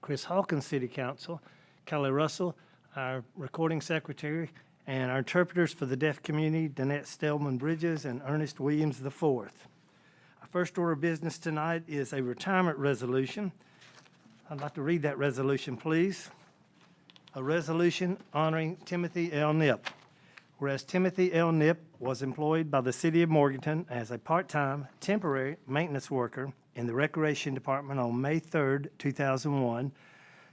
Chris Hawkins, City Council, Kelly Russell, our recording secretary, and our interpreters for the deaf community, Danette Stelman Bridges and Ernest Williams IV. Our first order of business tonight is a retirement resolution. I'd like to read that resolution, please. A resolution honoring Timothy L. Knipp. Whereas Timothy L. Knipp was employed by the City of Morganton as a part-time, temporary maintenance worker in the Recreation Department on May 3rd, 2001,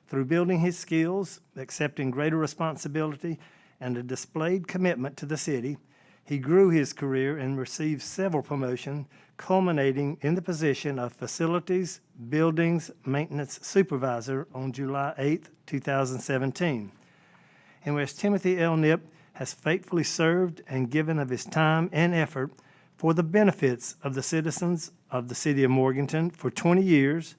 through building his skills, accepting greater responsibility, and a displayed commitment to the city, he grew his career and received several promotions, culminating in the position of Facilities Buildings Maintenance Supervisor on July 8, 2017. And whereas Timothy L. Knipp has faithfully served and given of his time and effort for the benefits of the citizens of the City of Morganton for 20 years,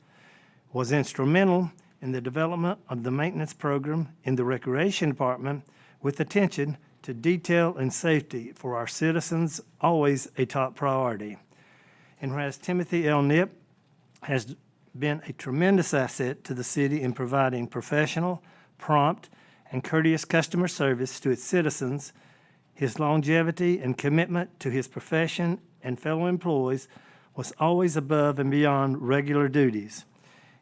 was instrumental in the development of the maintenance program in the Recreation Department with attention to detail and safety for our citizens, always a top priority. And whereas Timothy L. Knipp has been a tremendous asset to the city in providing professional, prompt, and courteous customer service to its citizens, his longevity and commitment to his profession and fellow employees was always above and beyond regular duties.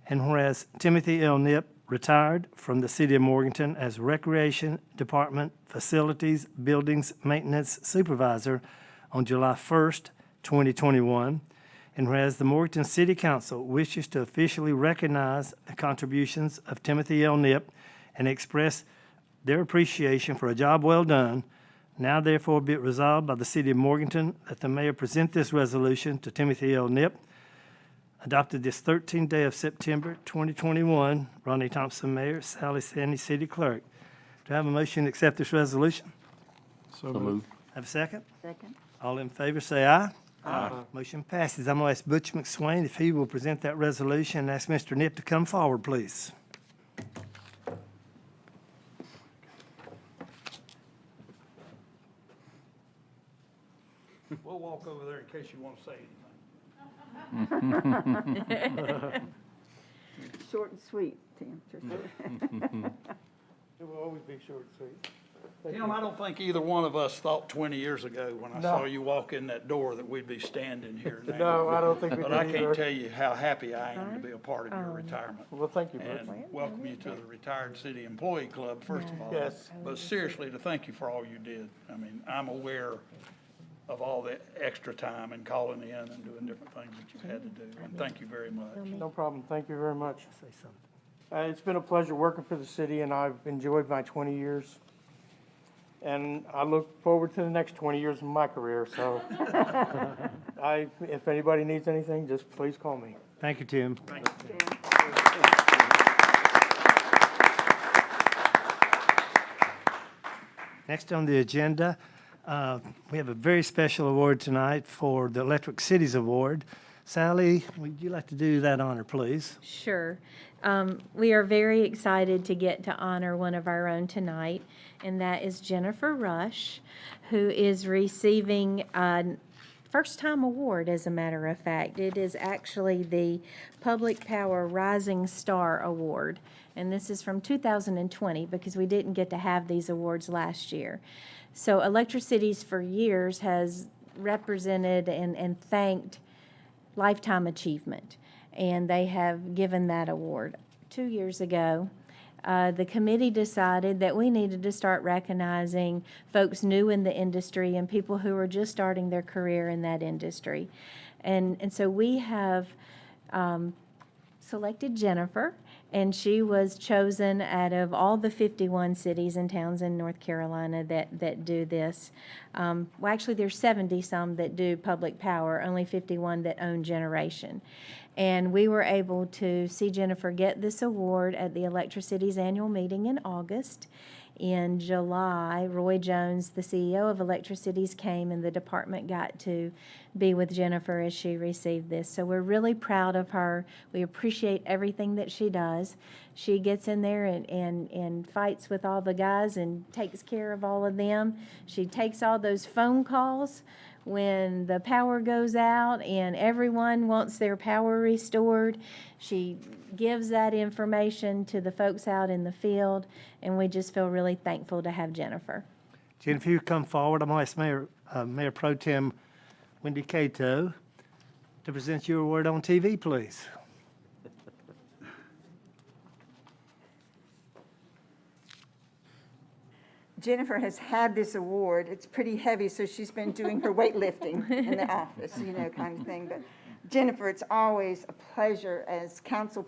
And whereas Timothy L. Knipp retired from the City of Morganton as Recreation Department Facilities Buildings Maintenance Supervisor on July 1st, 2021, and whereas the Morganton City Council wishes to officially recognize the contributions of Timothy L. Knipp and express their appreciation for a job well done, now therefore be it resolved by the City of Morganton that the mayor present this resolution to Timothy L. Knipp, adopted this 13th day of September 2021. Ronnie Thompson, Mayor. Sally Sandy, City Clerk. Do I have a motion to accept this resolution? So moved. Have a second? Second. All in favor, say aye. Aye. Motion passes. I'm going to ask Butch McSwain if he will present that resolution and ask Mr. Knipp to come forward, please. We'll walk over there in case you want to say anything. Short and sweet, Tim. It will always be short and sweet. Tim, I don't think either one of us thought 20 years ago when I saw you walk in that door that we'd be standing here now. No, I don't think we did But I either. can't tell you how happy I am to be a part of your retirement. Well, thank you, Butch. And welcome you to the Retired City Employee Club, first of all. Yes. But seriously, to thank you for all you did. I mean, I'm aware of all the extra time and calling in and doing different things that you've had to do. And thank you very much. No problem. Thank you very much. Say something. It's been a pleasure working for the city, and I've enjoyed my 20 years. And I look forward to the next 20 years of my career, so if anybody needs anything, just please call me. Thank you, Tim. Thank you. Next on the agenda, we have a very special award tonight for the Electric Cities Award. Sally, would you like to do that honor, please? Sure. We are very excited to get to honor one of our own tonight, and that is Jennifer Rush, who is receiving a first-time award, as a matter of fact. It is actually the Public Power Rising Star Award, and this is from 2020 because we didn't get to have these awards last year. So Electricities for years has represented and thanked lifetime achievement, and they have given that award. 2 years ago, the committee decided that we needed to start recognizing folks new in the industry and people who are just starting their career in that industry. And so we have selected Jennifer, and she was chosen out of all the 51 cities and towns in North Carolina that do this. Well, actually, there's 70 some that do public power, only 51 that own generation. And we were able to see Jennifer get this award at the Electricities annual meeting in August. In July, Roy Jones, the CEO of Electricities, came, and the department got to be with Jennifer as she received this. So we're really proud of her. We appreciate everything that she does. She gets in there and fights with all the guys and takes care of all of them. She takes all those phone calls when the power goes out and everyone wants their power restored. She gives that information to the folks out in the field, and we just feel really thankful to have Jennifer. Jennifer, you come forward. I'm going to ask Mayor Pro Tem Wendy Cato to present your word on TV, please. Jennifer has had this award. It's pretty heavy, so she's been doing her weightlifting in the office, you know, kind of thing. But Jennifer, it's always a pleasure as council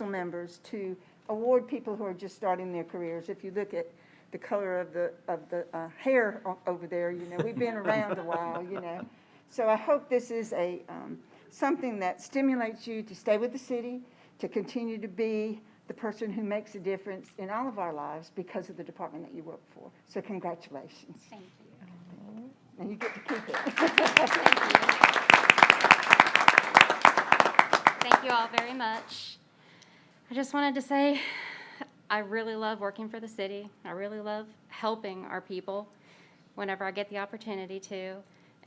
members to award people who are just starting their careers. If you look at the color of the hair over there, you know, we've been around a while, you know. So I hope this is something that stimulates you to stay with the city, to continue to be the person who makes a difference in all of our lives because of the department that you work for. So congratulations. Thank you. And you get to keep it. Thank you all very much. I just wanted to say I really love working for the city. I really love helping our people whenever I get the opportunity to.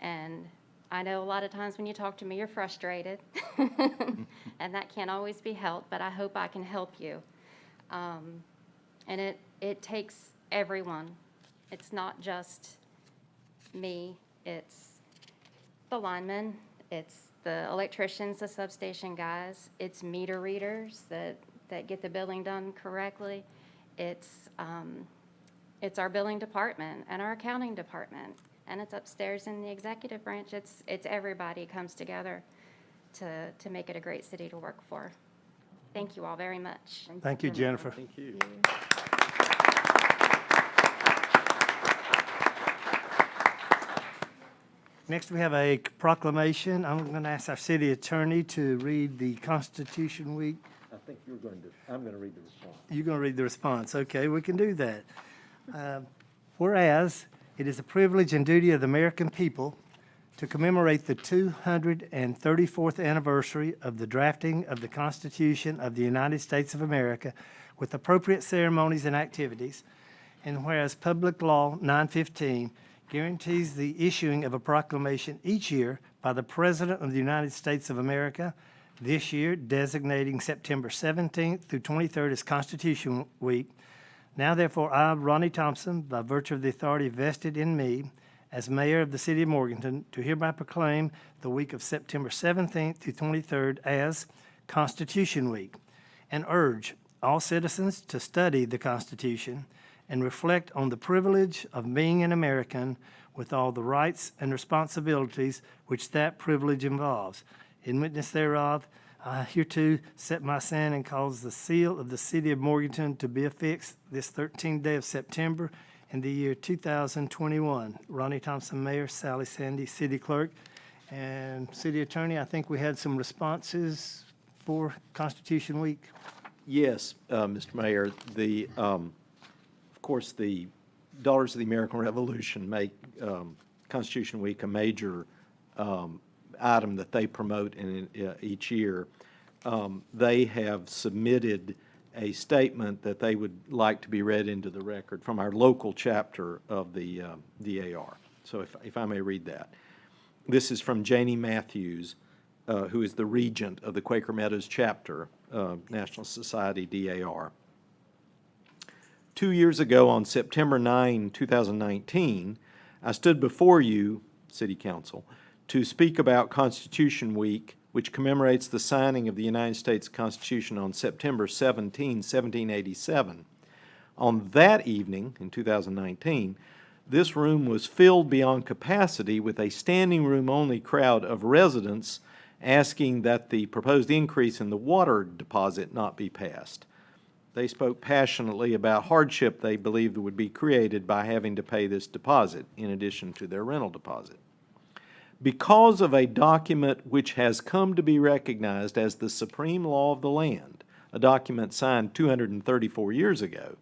And I know a lot of times when you talk to me, you're frustrated, and that can't always be helped, but I hope I can help you. And it takes everyone. It's not just me. It's the linemen. It's the electricians, the substation guys. It's meter readers that get the billing done correctly. It's our billing department and our accounting department. And it's upstairs in the executive branch. It's everybody comes together to make it a great city to work for. Thank you all very much. Thank you, Jennifer. Thank you. Next, we have a proclamation. I'm going to ask our city attorney to read the Constitution Week. I think I'm going to read the response. You're going to read the response. Okay, we can do that. Whereas it is a privilege and duty of the American people to commemorate the 234th anniversary of the drafting of the Constitution of the United States of America with appropriate ceremonies and activities, and whereas Public Law 915 guarantees the issuing of a proclamation each year by the President of the United States of America, this year designating September 17th through 23rd as Constitution Week. Now therefore, I, Ronnie Thompson, by virtue of the authority vested in me as mayor of the city of Morganton, do hereby proclaim the week of September 17th through 23rd as Constitution Week, and urge all citizens to study the Constitution and reflect on the privilege of being an American with all the rights and responsibilities which that privilege involves. In witness thereof, I hereto set my sin and cause the seal of the city of Morganton to be affixed this 13th day of September in the year 2021. Ronnie Thompson, Mayor, Sally Sandy, City Clerk, and City Attorney. I think we had some responses for Constitution Week. Yes, Mr. Mayor, of course, the Daughters of the American Revolution make Constitution Week a major item that they promote each year. They have submitted a statement that they would like to be read into the record from our local chapter of the DAR. So if I may read that. This is from Janie Matthews, who is the regent of the Quaker Meadows chapter, National Society DAR. 2 years ago, on September 9, 2019, I stood before you, City Council, to speak about Constitution Week, which commemorates the signing of the United States Constitution on September 17, 1787. On that evening, in 2019, this room was filled beyond capacity with a standing room only crowd of residents asking that the proposed increase in the water deposit not be passed. They spoke passionately about hardship they believed would be created by having to pay this deposit in addition to their rental deposit. Because of a document which has come to be recognized as the supreme law of the land, a document signed 234 years ago,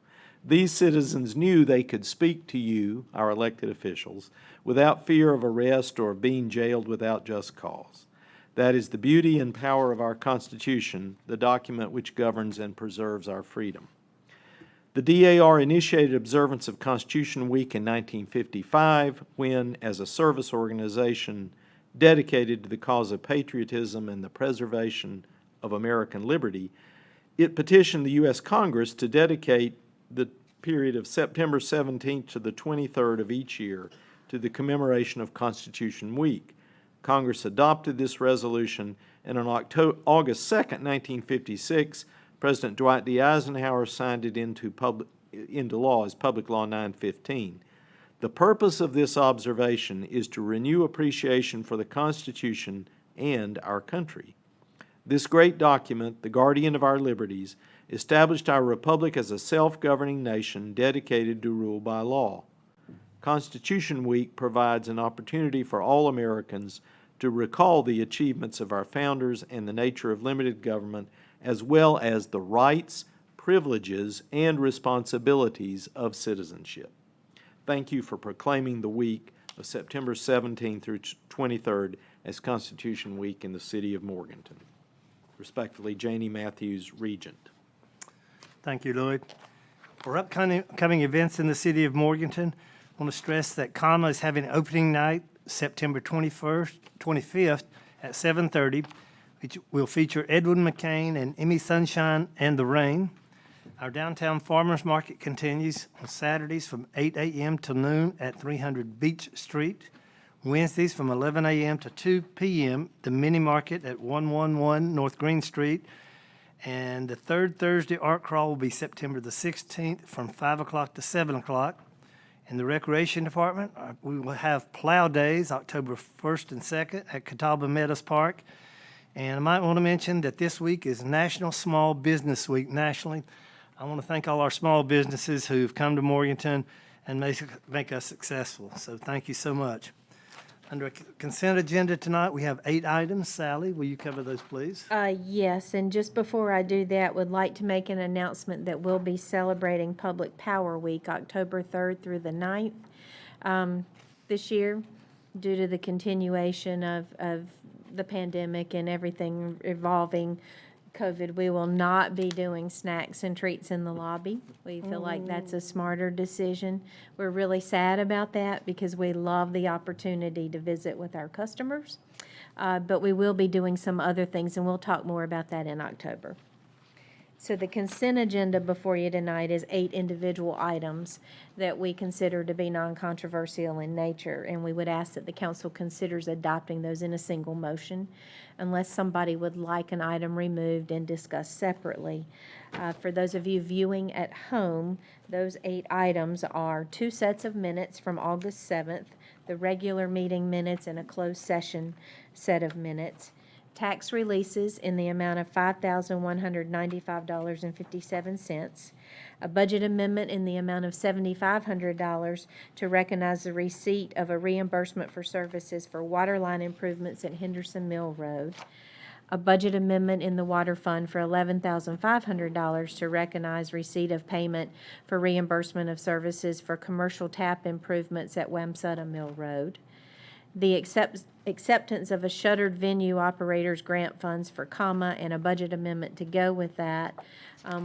these citizens knew they could speak to you, our elected officials, without fear of arrest or of being jailed without just cause. That is the beauty and power of our Constitution, the document which governs and preserves our freedom. The DAR initiated observance of Constitution Week in 1955 when, as a service organization dedicated to the cause of patriotism and the preservation of American liberty, it petitioned the U.S. Congress to dedicate the period of September 17th to the 23rd of each year to the commemoration of Constitution Week. Congress adopted this resolution, and on August 2nd, 1956, President Dwight D. Eisenhower signed it into law as Public Law 915. The purpose of this observation is to renew appreciation for the Constitution and our country. This great document, the guardian of our liberties, established our republic as a self-governing nation dedicated to rule by law. Constitution Week provides an opportunity for all Americans to recall the achievements of our founders and the nature of limited government, as well as the rights, privileges, and responsibilities of citizenship. Thank you for proclaiming the week of September 17th through 23rd as Constitution Week in the city of Morganton. Respectfully, Janie Matthews, Regent. Thank you, Lloyd. For upcoming events in the city of Morganton, I want to stress that CAMA is having opening night September 25th at 7:30, which will feature Edwin McCain and Emmy Sunshine and the Rain. Our downtown farmers market continues on Saturdays from 8 a.m. till noon at 300 Beach Street. Wednesdays from 11 a.m. to 2 p.m., the mini market at 111 North Green Street. And the third Thursday art crawl will be September the 16th from 5 o'clock to 7 o'clock. In the Recreation Department, we will have Plow Days, October 1st and 2nd at Catawba Meadows Park. And I might want to mention that this week is National Small Business Week nationally. I want to thank all our small businesses who've come to Morganton and make us successful. So thank you so much. Under consent agenda tonight, we have 8 items. Sally, will you cover those, please? Yes, and just before I do that, would like to make an announcement that we'll be celebrating Public Power Week, October 3rd through the 9th this year, due to the continuation of the pandemic and everything involving COVID. We will not be doing snacks and treats in the lobby. We feel like that's a smarter decision. We're really sad about that because we love the opportunity to visit with our customers. But we will be doing some other things, and we'll talk more about that in October. So the consent agenda before you tonight is 8 individual items that we consider to be non-controversial in nature, and we would ask that the council considers adopting those in a single motion, unless somebody would like an item removed and discussed separately. For those of you viewing at home, those 8 items are 2 sets of minutes from August 7th, the regular meeting minutes, and a closed session set of minutes. Tax releases in the amount of $5,195.57. A budget amendment in the amount of $7,500 to recognize the receipt of a reimbursement for services for water line improvements at Henderson Mill Road. A budget amendment in the water fund for $11,500 to recognize receipt of payment for reimbursement of services for commercial tap improvements at Wamsutta Mill Road. The acceptance of a shuttered venue operators grant funds for CAMA and a budget amendment to go with that.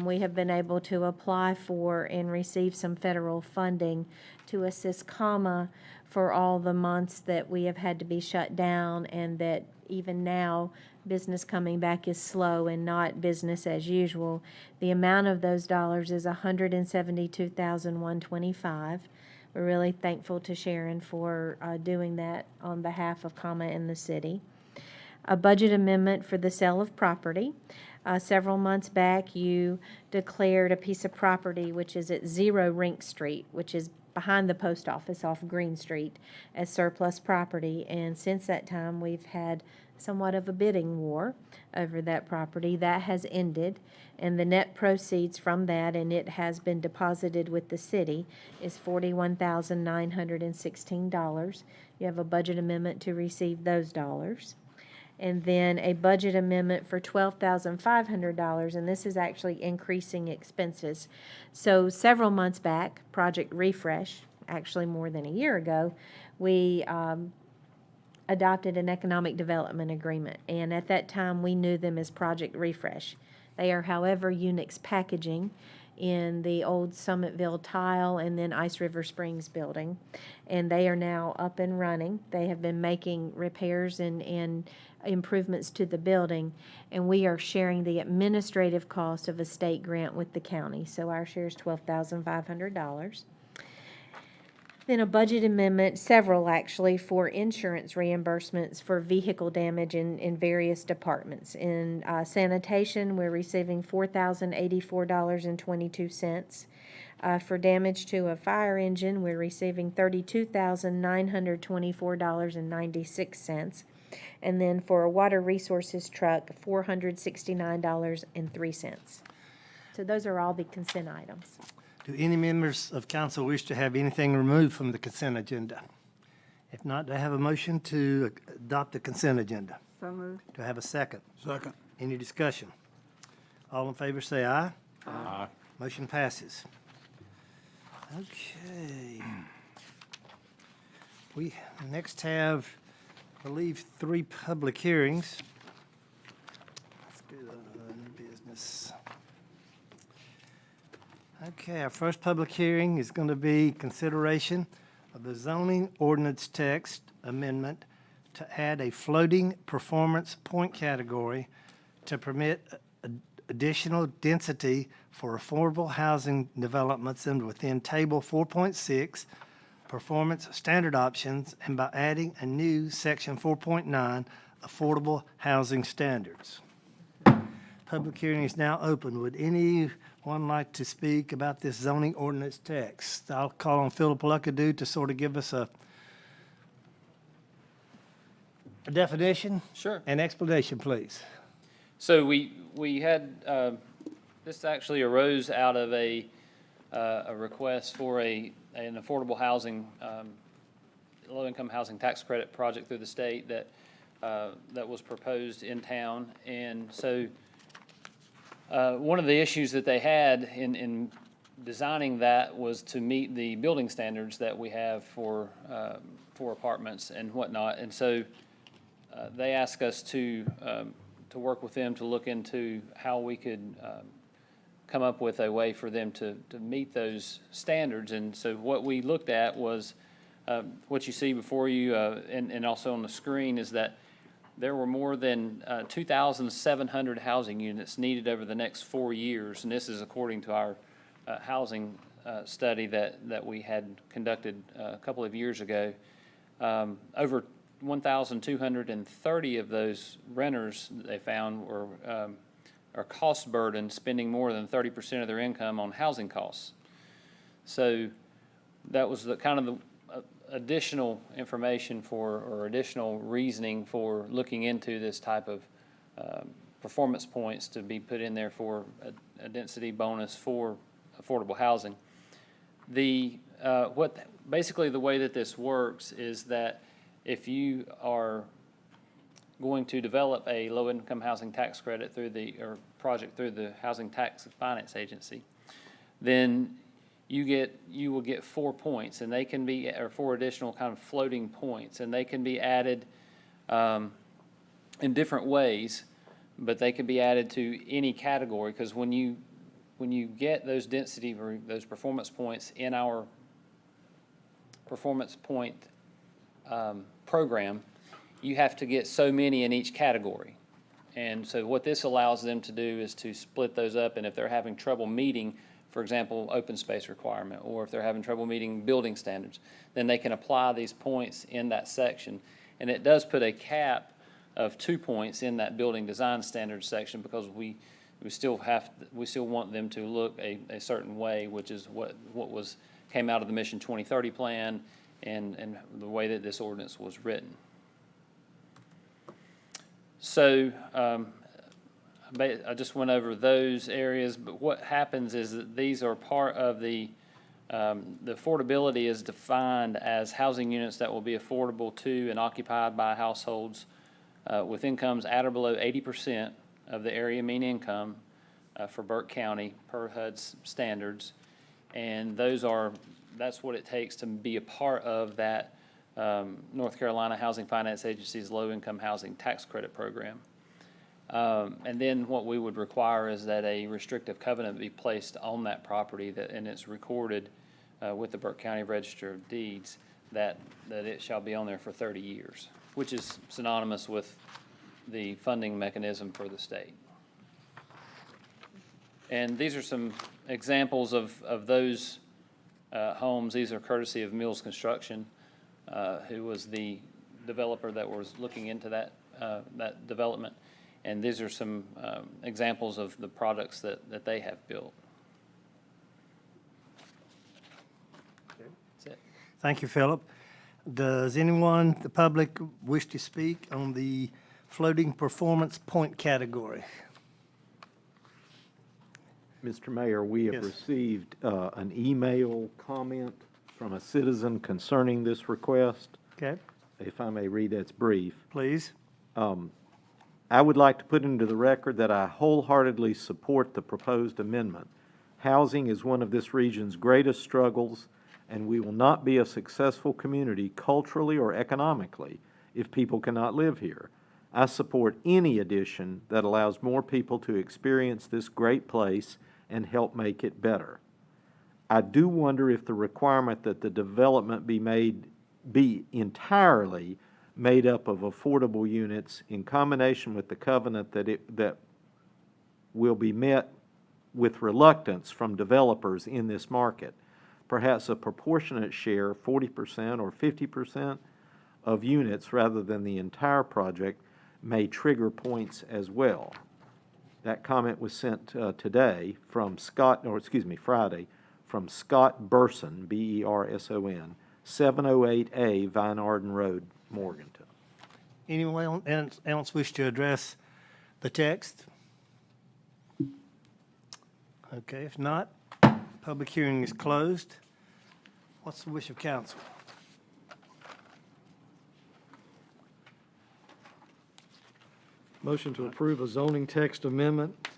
We have been able to apply for and receive some federal funding to assist CAMA for all the months that we have had to be shut down, and that even now business coming back is slow and not business as usual. The amount of those dollars is $172,125. We're really thankful to Sharon for doing that on behalf of CAMA and the city. A budget amendment for the sale of property. Several months back, you declared a piece of property which is at 0 Rink Street, which is behind the post office off Green Street, as surplus property. And since that time, we've had somewhat of a bidding war over that property. That has ended, and the net proceeds from that, and it has been deposited with the city, is $41,916. You have a budget amendment to receive those dollars. And then a budget amendment for $12,500, and this is actually increasing expenses. So several months back, Project Refresh, actually more than a year ago, we adopted an economic development agreement, and at that time we knew them as Project Refresh. They are, however, Unix packaging in the old Summitville Tile and then Ice River Springs building. And they are now up and running. They have been making repairs and improvements to the building, and we are sharing the administrative cost of a state grant with the county. So our share is $12,500. Then a budget amendment, several actually, for insurance reimbursements for vehicle damage in various departments. In sanitation, we're receiving $4,084.22. For damage to a fire engine, we're receiving $32,924.96. And then for a water resources truck, $469.03. So those are all the consent items. Do any members of council wish to have anything removed from the consent agenda? If not, do I have a motion to adopt the consent agenda? So moved. Do I have a second? Second. Any discussion? All in favor say aye. Aye. Motion passes. Okay. We next have, I believe, 3 public hearings. Let's do new business. Okay, our first public hearing is going to be consideration of the zoning ordinance text amendment to add a floating performance point category to permit additional density for affordable housing developments and within Table 4.6 Performance Standard Options, and by adding a new Section 4.9 Affordable Housing Standards. Public hearing is now open. Would anyone like to speak about this zoning ordinance text? I'll call on Philip Luckadoo to sort of give us a definition. Sure. And explanation, please. So we had, this actually arose out of a request for an affordable housing, low-income housing tax credit project through the state that was proposed in town. And so one of the issues that they had in designing that was to meet the building standards that we have for apartments and whatnot. And so they asked us to work with them to look into how we could come up with a way for them to meet those standards. And so what we looked at was what you see before you and also on the screen is that there were more than 2,700 housing units needed over the next 4 years, and this is according to our housing study that we had conducted a couple of years ago. Over 1,230 of those renters they found were are cost burdened, spending more than 30% of their income on housing costs. So that was the kind of the additional information for, or additional reasoning for looking into this type of performance points to be put in there for a density bonus for affordable housing. Basically the way that this works is that if you are going to develop a low-income housing tax credit through or project through the Housing Tax Finance Agency, then you will get 4 points, and they can be, or 4 additional kind of floating points, and they can be added in different ways, but they can be added to any category, because when you get those density or those performance points in our performance point program, you have to get so many in each category. And so what this allows them to do is to split those up, and if they're having trouble meeting, for example, open space requirement, or if they're having trouble meeting building standards, then they can apply these points in that section. And it does put a cap of 2 points in that building design standards section, because we still want them to look a certain way, which is what came out of the Mission 2030 plan and the way that this ordinance was written. So I just went over those areas, but what happens is that these are part of the affordability is defined as housing units that will be affordable to and occupied by households with incomes at or below 80% of the area mean income for Burke County per HUD's standards. And that's what it takes to be a part of that North Carolina Housing Finance Agency's low-income housing tax credit program. And then what we would require is that a restrictive covenant be placed on that property and it's recorded with the Burke County Register of Deeds that it shall be on there for 30 years, which is synonymous with the funding mechanism for the state. And these are some examples of those homes. These are courtesy of Mills Construction, who was the developer that was looking into that development. And these are some examples of the products that they have built. That's it. Thank you, Philip. Does anyone, the public, wish to speak on the floating performance point category? Mr. Mayor, we have Yes. received an email comment from a citizen concerning this request. Okay, If I may read, it's brief. please. I would like to put into the record that I wholeheartedly support the proposed amendment. Housing is one of this region's greatest struggles, and we will not be a successful community culturally or economically if people cannot live here. I support any addition that allows more people to experience this great place and help make it better. I do wonder if the requirement that the development be entirely made up of affordable units in combination with the covenant that will be met with reluctance from developers in this market. Perhaps a proportionate share, 40% or 50% of units rather than the entire project may trigger points as well. That comment was sent Friday, from Scott Burson, B-E-R-S-O-N, 708A Vine Arden Road, Morganton. Anyone else wish to address the text? Okay, if not, public hearing is closed. What's the wish of council? Motion to approve a zoning text amendment,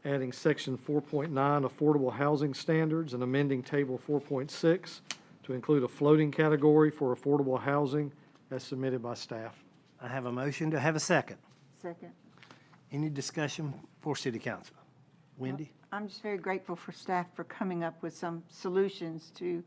adding section 4.9 affordable housing standards and amending table 4.6 to include a floating category for affordable housing as submitted by staff. I have a motion. To have a second? Second. Any discussion for city council? Wendy? I'm just very grateful for staff for coming up with some solutions to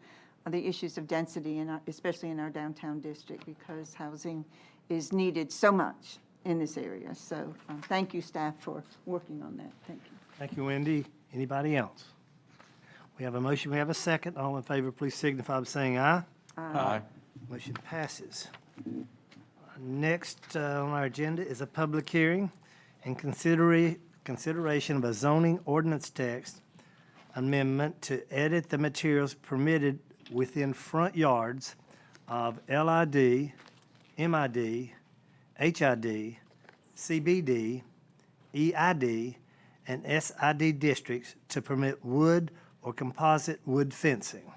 the issues of density, especially in our downtown district, because housing is needed so much in this area. So thank you, staff, for working on that. Thank you. Thank you, Wendy. Anybody else? We have a motion. We have a second. All in favor, please signify by saying aye. Aye. Motion passes. Next on our agenda is a public hearing and consideration of a zoning ordinance text amendment to edit the materials permitted within front yards of LID, MID, HID, CBD, EID, and SID districts to permit wood or composite wood fencing.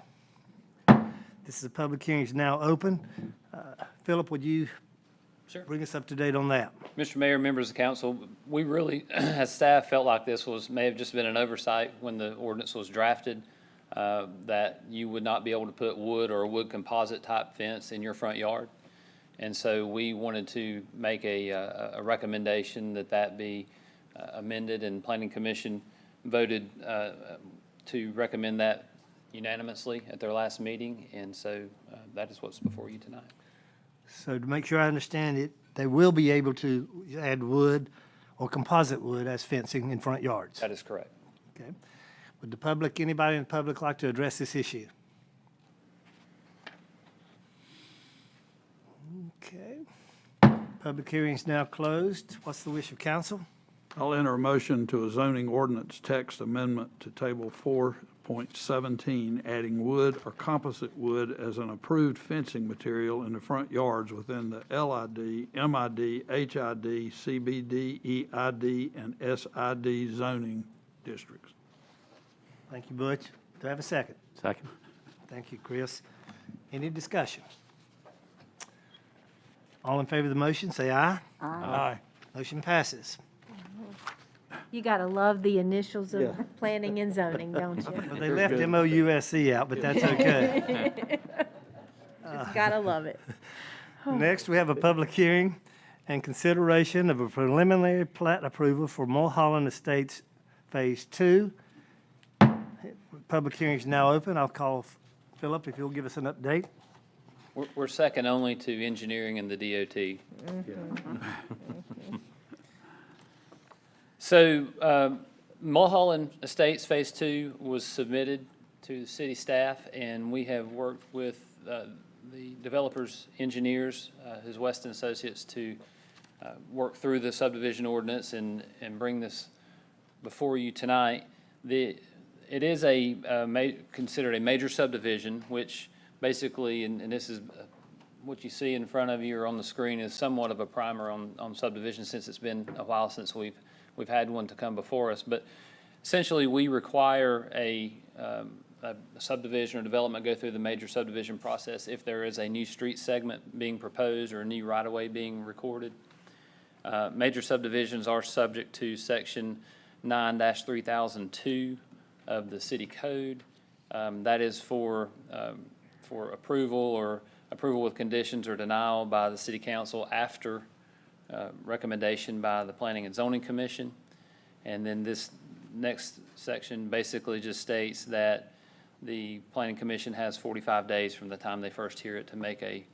This is a public hearing, is now open. Philip, would you Sure. bring us up to date on that? Mr. Mayor, members of council, we really, as staff, felt like this may have just been an oversight when the ordinance was drafted, that you would not be able to put wood or a wood composite type fence in your front yard. And so we wanted to make a recommendation that be amended, and Planning Commission voted to recommend that unanimously at their last meeting, and so that is what's before you tonight. So to make sure I understand it, they will be able to add wood or composite wood as fencing in front yards. That is correct. Okay. Would the public, anybody in the public like to address this issue? Okay. Public hearing is now closed. What's the wish of council? I'll enter a motion to a zoning ordinance text amendment to table 4.17, adding wood or composite wood as an approved fencing material in the front yards within the LID, MID, HID, CBD, EID, and SID zoning districts. Thank you, Butch. Do I have a second? Second. Thank you, Chris. Any discussion? All in favor of the motion, say aye. Aye. Motion passes. You gotta love the initials of Yeah. planning and zoning, don't you? Well, they left MOUSC out, but that's okay. Just gotta love it. Next, we have a public hearing and consideration of a preliminary plat approval for Mulholland Estates Phase 2. Public hearing is now open. I'll call Philip if you'll give us an update. We're second only to engineering and the DOT. So Mulholland Estates Phase 2 was submitted to the city staff, and we have worked with the developer's engineers, his Weston Associates, to work through the subdivision ordinance and bring this before you tonight. It is considered a major subdivision, which basically, and this is what you see in front of you or on the screen, is somewhat of a primer on subdivision, since it's been a while since we've had one to come before us. But essentially, we require a subdivision or development go through the major subdivision process if there is a new street segment being proposed or a new right-of-way being recorded. Major subdivisions are subject to Section 9-3002 of the city code. That is for approval with conditions or denial by the city council after recommendation by the Planning and Zoning Commission. And then this next section basically just states that the Planning Commission has 45 days from the time they first hear it to make a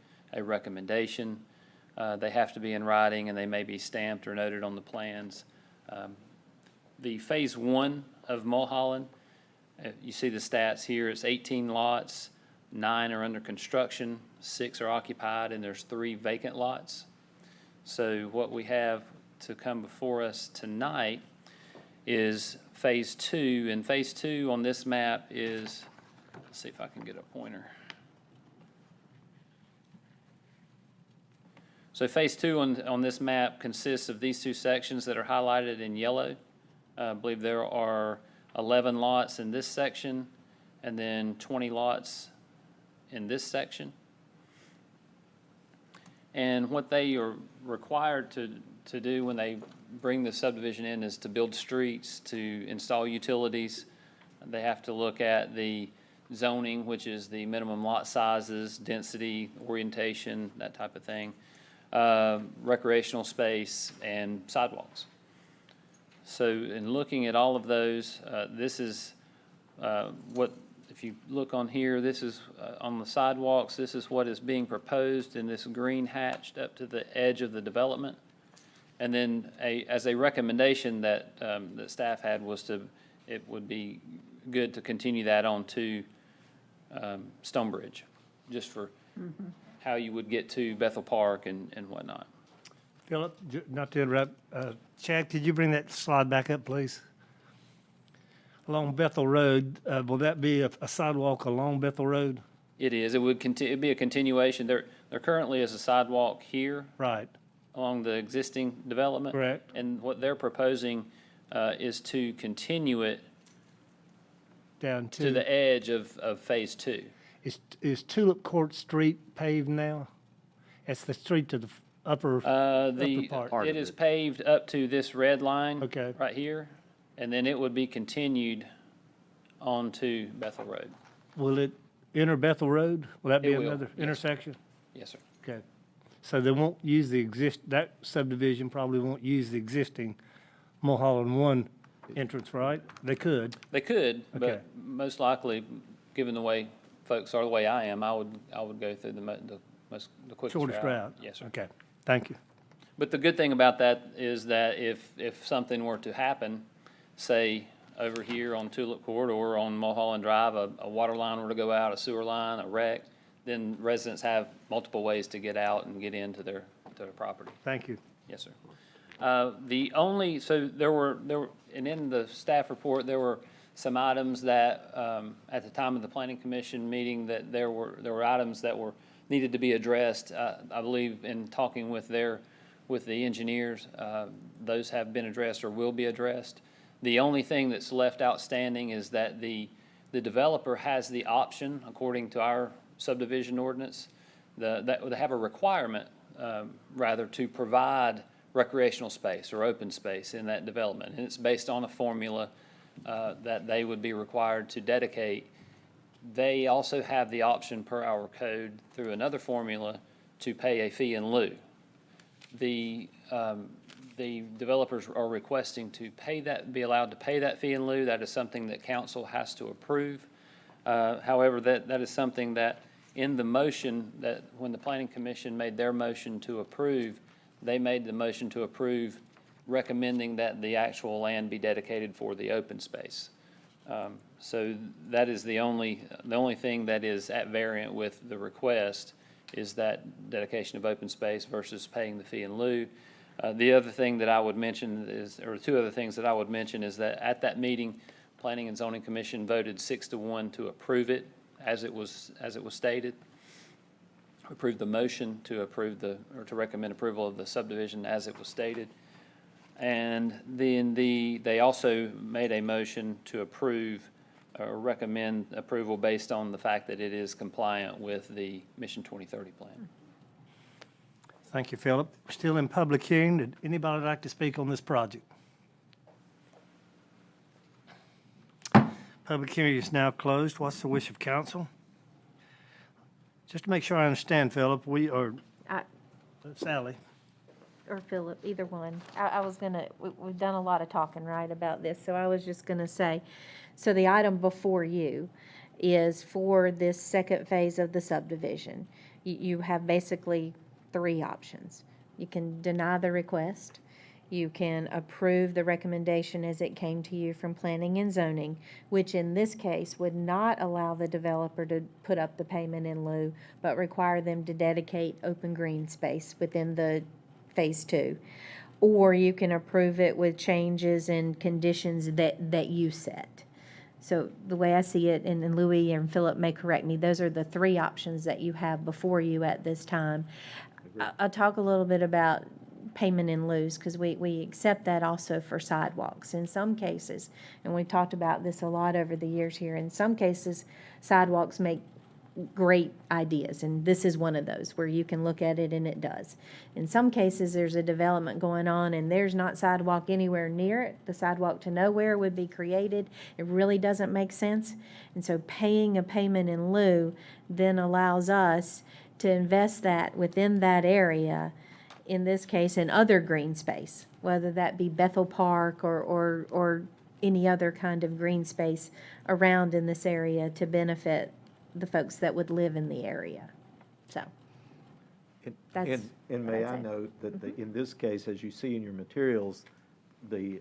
recommendation. They have to be in writing, and they may be stamped or noted on the plans. The Phase 1 of Mulholland, you see the stats here. It's 18 lots, 9 are under construction, 6 are occupied, and there's 3 vacant lots. So what we have to come before us tonight is Phase 2, and Phase 2 on this map is, let's see if I can get a pointer. So Phase 2 on this map consists of these 2 sections that are highlighted in yellow. I believe there are 11 lots in this section, and then 20 lots in this section. And what they are required to do when they bring the subdivision in is to build streets, to install utilities. They have to look at the zoning, which is the minimum lot sizes, density, orientation, that type of thing, recreational space, and sidewalks. So in looking at all of those, this is what, if you look on here, this is on the sidewalks, this is what is being proposed in this green hatched up to the edge of the development. And then as a recommendation that that staff had was it would be good to continue that on to Stonebridge, just for how you would get to Bethel Park and whatnot. Philip, not to interrupt, Chad, could you bring that slide back up, please? Along Bethel Road, will that be a sidewalk along Bethel Road? It is. It would it'd be a continuation. There currently is a sidewalk here Right, along the existing development. correct. And what they're proposing is to continue it Down to to, the edge of Phase 2. is Tulip Court Street paved now? It's the street to the upper part. It is paved up to this red line. Okay. Right here, and then it would be continued onto Bethel Road. Will it enter Bethel Road? Will that be It will, another yes. intersection? Yes, sir. Okay. So they won't use that subdivision probably won't use the existing Mulholland 1 entrance, right? They could. They could, Okay. but most likely, given the way folks are, the way I am, I would go through the quickest Shortest route? Yes, sir. Okay, thank you. But the good thing about that is that if something were to happen, say over here on Tulip Court or on Mulholland Drive, a water line were to go out, a sewer line, a wreck, then residents have multiple ways to get out and get into their property. Thank you. Yes, sir. So there were, and in the staff report, there were some items that, at the time of the Planning Commission meeting, that there were items that needed to be addressed. I believe in talking with the engineers, those have been addressed or will be addressed. The only thing that's left outstanding is that the developer has the option, according to our subdivision ordinance, that they have a requirement, rather, to provide recreational space or open space in that development. And it's based on a formula that they would be required to dedicate. They also have the option per our code through another formula to pay a fee in lieu. the developers are requesting to pay that, be allowed to pay that fee in lieu. That is something that council has to approve. However, that is something that in the motion, that when the planning commission made their motion to approve, they made the motion to approve recommending that the actual land be dedicated for the open space. So that is the only thing that is at variant with the request is that dedication of open space versus paying the fee in lieu. The other thing that I would mention is, or two other things that I would mention is that at that meeting, Planning and Zoning Commission voted 6-1 to approve it as it was stated. Approved the motion to approve or to recommend approval of the subdivision as it was stated. And then they also made a motion to approve or recommend approval based on the fact that it is compliant with the Mission 2030 plan. Thank you, Philip. We're still in public hearing. Did anybody like to speak on this project? Public hearing is now closed. What's the wish of council? Just to make sure I understand, Philip, Sally. Or Philip, either one. I was gonna, we've done a lot of talking, right, about this, so I was just gonna say, so the item before you is for this second phase of the subdivision. You have basically three options. You can deny the request, you can approve the recommendation as it came to you from planning and zoning, which in this case would not allow the developer to put up the payment in lieu, but require them to dedicate open green space within the phase two. Or you can approve it with changes and conditions that you set. So the way I see it, and Louis and Philip may correct me, those are the three options that you have before you at this time. I'll talk a little bit about payment in lieu, because we accept that also for sidewalks. In some cases, and we've talked about this a lot over the years here, in some cases, sidewalks make great ideas, and this is one of those where you can look at it and it does. In some cases, there's a development going on and there's not sidewalk anywhere near it. The sidewalk to nowhere would be created. It really doesn't make sense. And so paying a payment in lieu then allows us to invest that within that area, in this case, in other green space, whether that be Bethel Park or any other kind of green space around in this area to benefit the folks that would live in the area. So, that's And what may I'd I say. note that in this case, as you see in your materials, the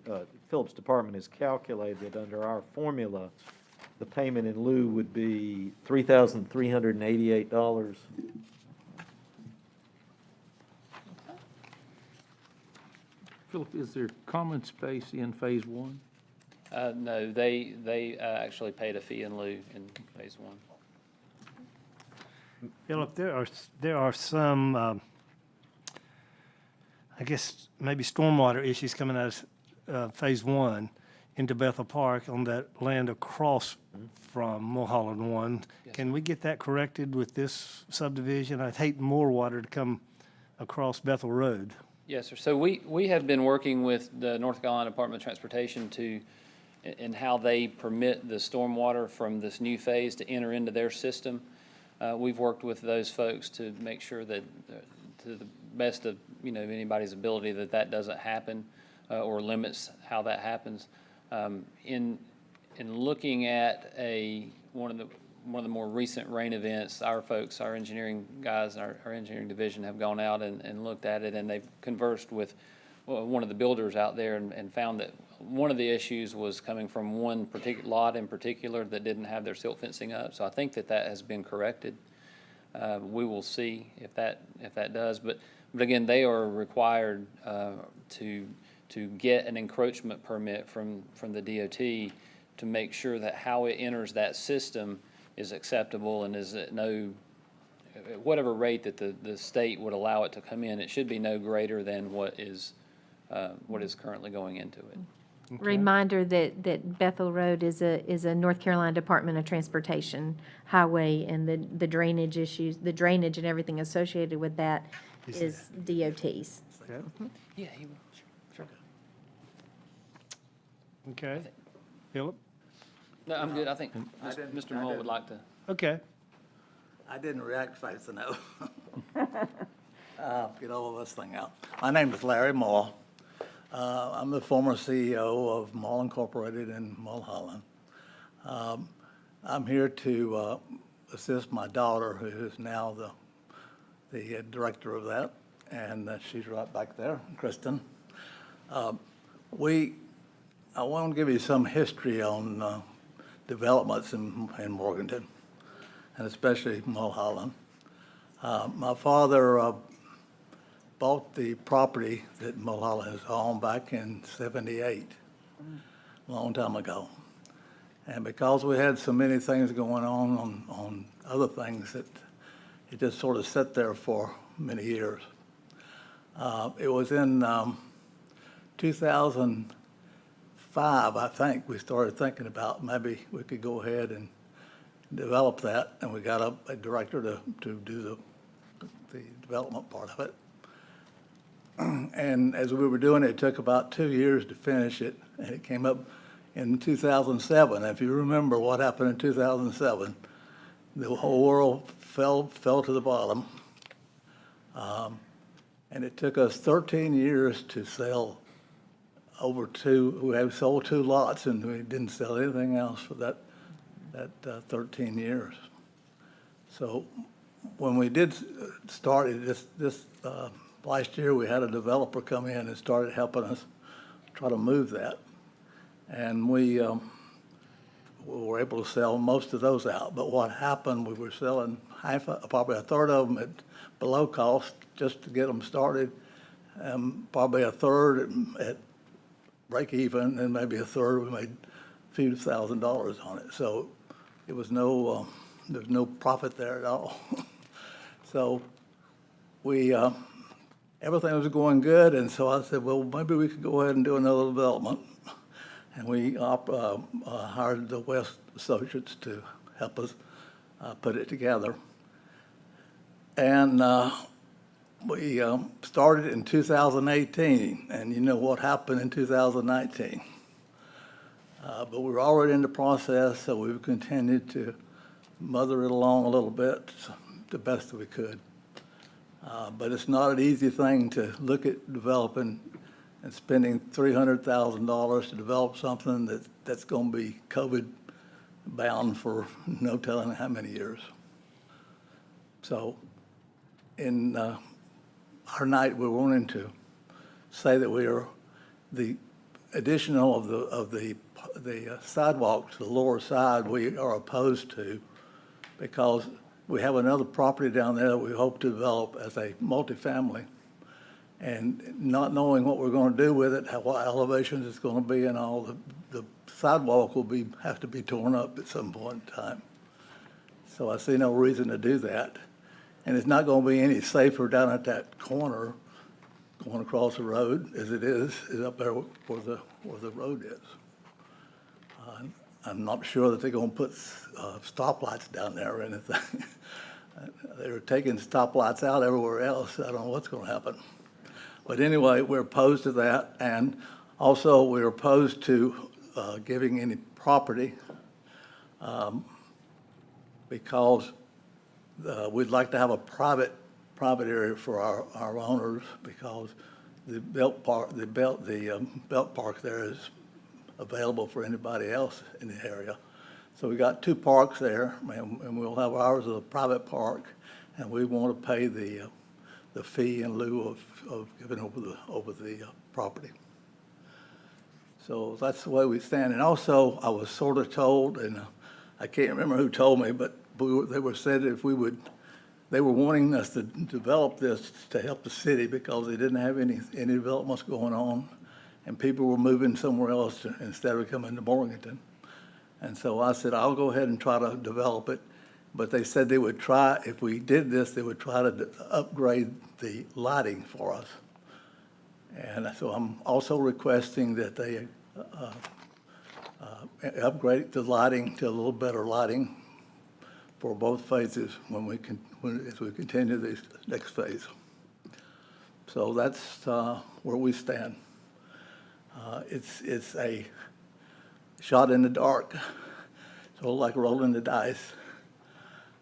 Phillips Department has calculated under our formula, the payment in lieu would be $3,388. Philip, is there common space in phase one? No, they actually paid a fee in lieu in phase one. Philip, there are some, I guess, maybe stormwater issues coming out of phase one into Bethel Park on that land across from Mulholland One. Yes, Can we get that corrected with this subdivision? I'd hate more water to come across Bethel Road. Yes, sir. So we have been working with the North Carolina Department of Transportation in how they permit the stormwater from this new phase to enter into their system. We've worked with those folks to make sure that, to the best of, anybody's ability, that doesn't happen or limits how that happens. In looking at one of the more recent rain events, our folks, our engineering guys, our engineering division have gone out and looked at it, and they've conversed with one of the builders out there and found that one of the issues was coming from one particular lot in particular that didn't have their silt fencing up. So I think that has been corrected. We will see if that does, but again, they are required to get an encroachment permit from the DOT to make sure that how it enters that system is acceptable and is at whatever rate that the state would allow it to come in, it should be no greater than what is currently going into it. Reminder that Bethel Road is a North Carolina Department of Transportation highway, and the drainage issues, the drainage and everything associated with that is DOT's. Yeah, he will. Sure. Okay. Philip? No, I'm good. I think Mr. Mull would like to. Okay. I didn't react fast enough. get all of this thing out. My name is Larry Mull. I'm the former CEO of Mull Incorporated in Mulholland. I'm here to assist my daughter, who is now the director of that, and she's right back there, Kristen. I want to give you some history on developments in Morganton, and especially Mulholland. My father bought the property that Mulholland has owned back in '78, a long time ago. And because we had so many things going on other things, it just sort of sat there for many years. It was in 2005, I think, we started thinking about maybe we could go ahead and develop that, and we got a director to do the development part of it. And as we were doing it, it took about 2 years to finish it, and it came up in 2007. If you remember what happened in 2007, the whole world fell to the bottom. And it took us 13 years to sell we have sold 2 lots, and we didn't sell anything else for that 13 years. So when we did start it, this last year, we had a developer come in and started helping us try to move that. And we were able to sell most of those out. But what happened, we were selling probably a third of them at below cost just to get them started, probably a third at break even, and maybe a third we made a few $1,000s on it. So it was there's no profit there at all. So everything was going good, and so I said, well, maybe we could go ahead and do another development. And we hired the West Associates to help us put it together. And we started in 2018, and you know what happened in 2019. But we were already in the process, so we've continued to mother it along a little bit, the best that we could. But it's not an easy thing to look at developing and spending $300,000 to develop something that's going to be COVID bound for no telling how many years. So in our night, we're wanting to say that we are the additional of the sidewalk to the lower side we are opposed to, because we have another property down there that we hope to develop as a multifamily. And not knowing what we're going to do with it, what elevations it's going to be and all, the sidewalk will have to be torn up at some point in time. So I see no reason to do that. And it's not going to be any safer down at that corner going across the road as it is up there where the road is. I'm not sure that they're going to put stoplights down there or anything. They're taking stoplights out everywhere else. I don't know what's going to happen. But anyway, we're opposed to that, and also we're opposed to giving any property because we'd like to have a private area for our owners, because the belt park there is available for anybody else in the area. So we got 2 parks there, and we'll have ours as a private park, and we want to pay the fee in lieu of giving over the property. So that's the way we stand. And also, I was sort of told, and I can't remember who told me, but they were said if they were wanting us to develop this to help the city because they didn't have any developments going on, and people were moving somewhere else instead of coming to Morganton. And so I said, I'll go ahead and try to develop it. But they said they would try, if we did this, they would try to upgrade the lighting for us. And so I'm also requesting that they upgrade the lighting to a little better lighting for both phases as we continue this next phase. So that's where we stand. It's a shot in the dark, so like rolling the dice.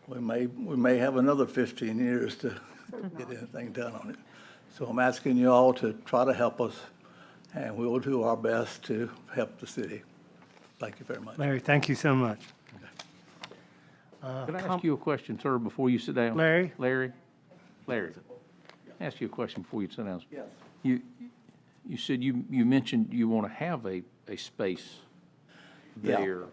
We may have another 15 years to get anything done on it. So I'm asking you all to try to help us, and we will do our best to help the city. Thank you very much. Larry, thank you so much. Could I ask you a question, sir, before you sit down? Larry? Larry? Ask you a question before you sit down. Yes. You said you mentioned you want to have a space Yeah. there.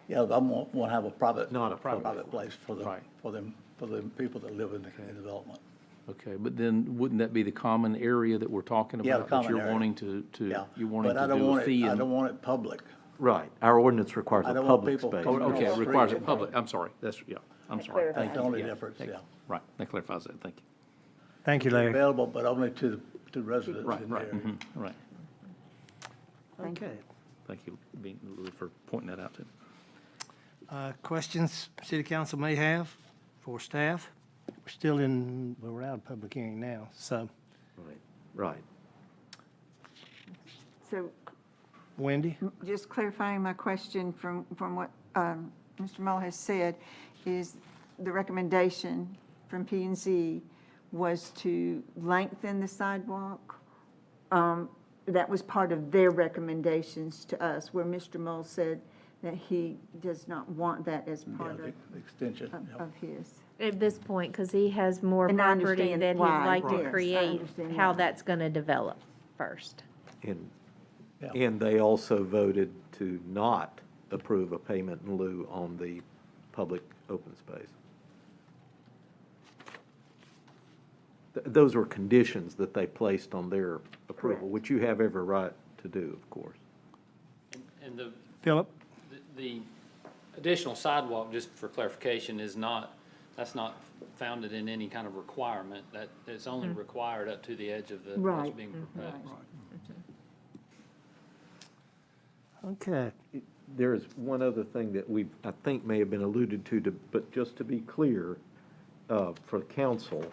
Yeah, I want to have a private. Not a private place for the, Right. for the people that live in the development. Okay, but then wouldn't that be the common area that we're talking about? Yeah, the common That area. you're wanting to, Yeah. you're wanting But I to don't do a want fee? it, I and- don't want it public. Right. Our ordinance requires I a don't want public people space. Oh, okay, it Street. requires a public, I'm sorry, I'm sorry. clarifies Thank That's the you. only Yeah, difference, thank- yeah. Right, that clarifies that, thank you. Thank you, Larry. Available, but only to residents Right, in the right, area. mhm, right. Okay. Thank you for pointing that out to me. Questions city council may have for staff? We're out of public hearing now, so, Right. So Wendy? just clarifying my question from what Mr. Mull has said, is the recommendation from P and Z was to lengthen the sidewalk? That was part of their recommendations to us, where Mr. Mull said that he does not want that as Yeah, part the extension, yeah. of his. At this point, because he has more And I property understand that he'd why, like to yes, I create, understand how why. that's going to develop first. And, Yeah. and they also voted to not approve a payment in lieu on the public open space. Those were conditions that they placed on their approval, which you have every right to do, of course. And the, Philip? the additional sidewalk, just for clarification, is not, that's not founded in any kind of requirement. That, it's only required up to the edge of the, what's Right. being proposed. Okay. There is one other thing that we, I think may have been alluded to, but just to be clear, for the council,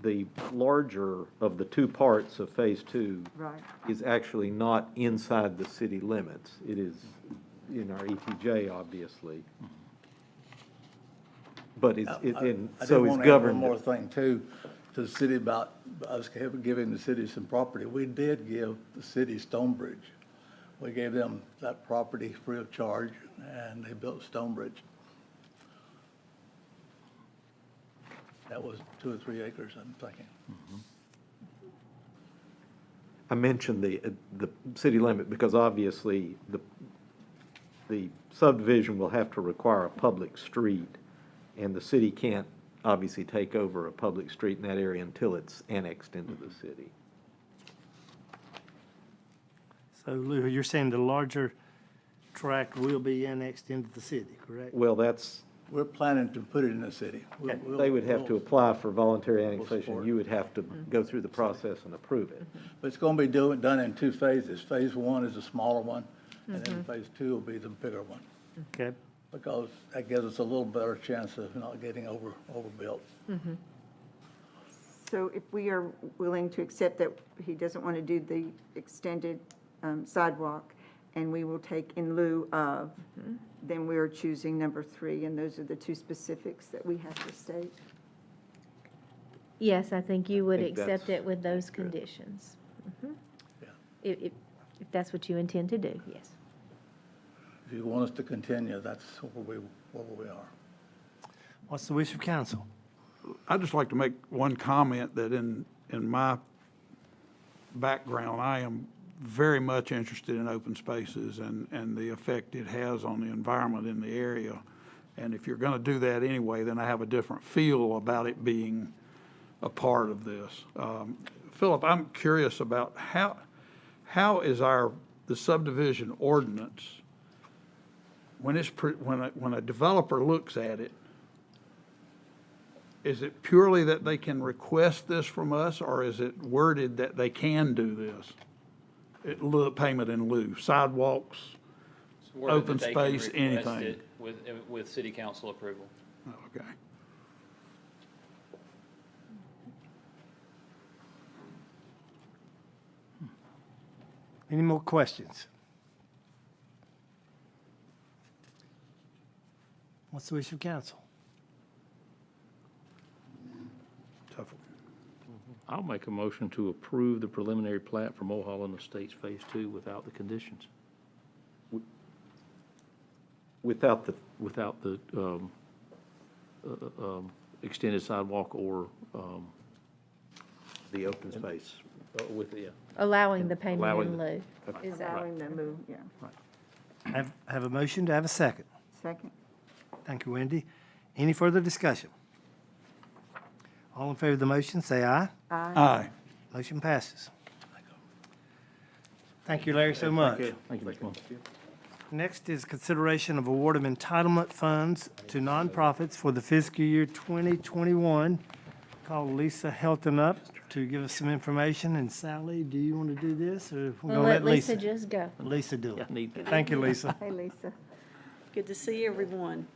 the larger of the two parts of Phase 2 Right. is actually not inside the city limits. It is in our ETJ, obviously. But it's, I so did it's want to add governed. one more thing too, to the city about us giving the city some property. We did give the city Stonebridge. We gave them that property free of charge, and they built Stonebridge. That was 2 or 3 acres, I'm thinking. I mentioned the city limit because obviously the subdivision will have to require a public street, and the city can't obviously take over a public street in that area until it's annexed into the city. So Lou, you're saying the larger tract will be annexed into the city, correct? Well, that's, We're planning to put it in the city. they would have to apply for voluntary annexation. support. You would have to go through the process and approve it. But it's going to be done in 2 phases. Phase 1 is the smaller one, and then Phase 2 will be the bigger one, Okay. because that gives us a little better chance of not getting overbuilt. So if we are willing to accept that he doesn't want to do the extended sidewalk, and we will take in lieu of, then we are choosing number 3, and those are the 2 specifics that we have to state. Yes, I think you would think accept that's it with those good. conditions. Mhm. Yeah. If that's what you intend to do, yes. If you want us to continue, that's where we are. What's the wish of council? I'd just like to make one comment that in my background, I am very much interested in open spaces and the effect it has on the environment in the area. And if you're going to do that anyway, then I have a different feel about it being a part of this. Philip, I'm curious about how is the subdivision ordinance, when a developer looks at it, is it purely that they can request this from us, or is it worded that they can do this? Payment in lieu, sidewalks, It's worded that Open they can space, request anything. it with city council approval. okay. Any more questions? What's the wish of council? Tough one. I'll make a motion to approve the preliminary plat for Mulholland Estates Phase 2 without the conditions, Without the, without the extended sidewalk or the open space. with, yeah. Allowing the payment Allowing in the- lieu. Okay. Is that Allowing them move, yeah. Have a motion to have a second. Second. Thank you, Wendy. Any further discussion? All in favor of the motion, say aye. Aye. Motion passes. Thank you, Larry, so much. Thank you, Mr. Moore. Next is consideration of award of entitlement funds to nonprofits for the fiscal year 2021. Call Lisa Helton up to give us some information. And Sally, do you want to do this, or we're We'll going to let let Lisa Lisa? just go. Let Lisa do Yeah, it. need that. Thank you, Lisa. Hey, Lisa. Good to see everyone.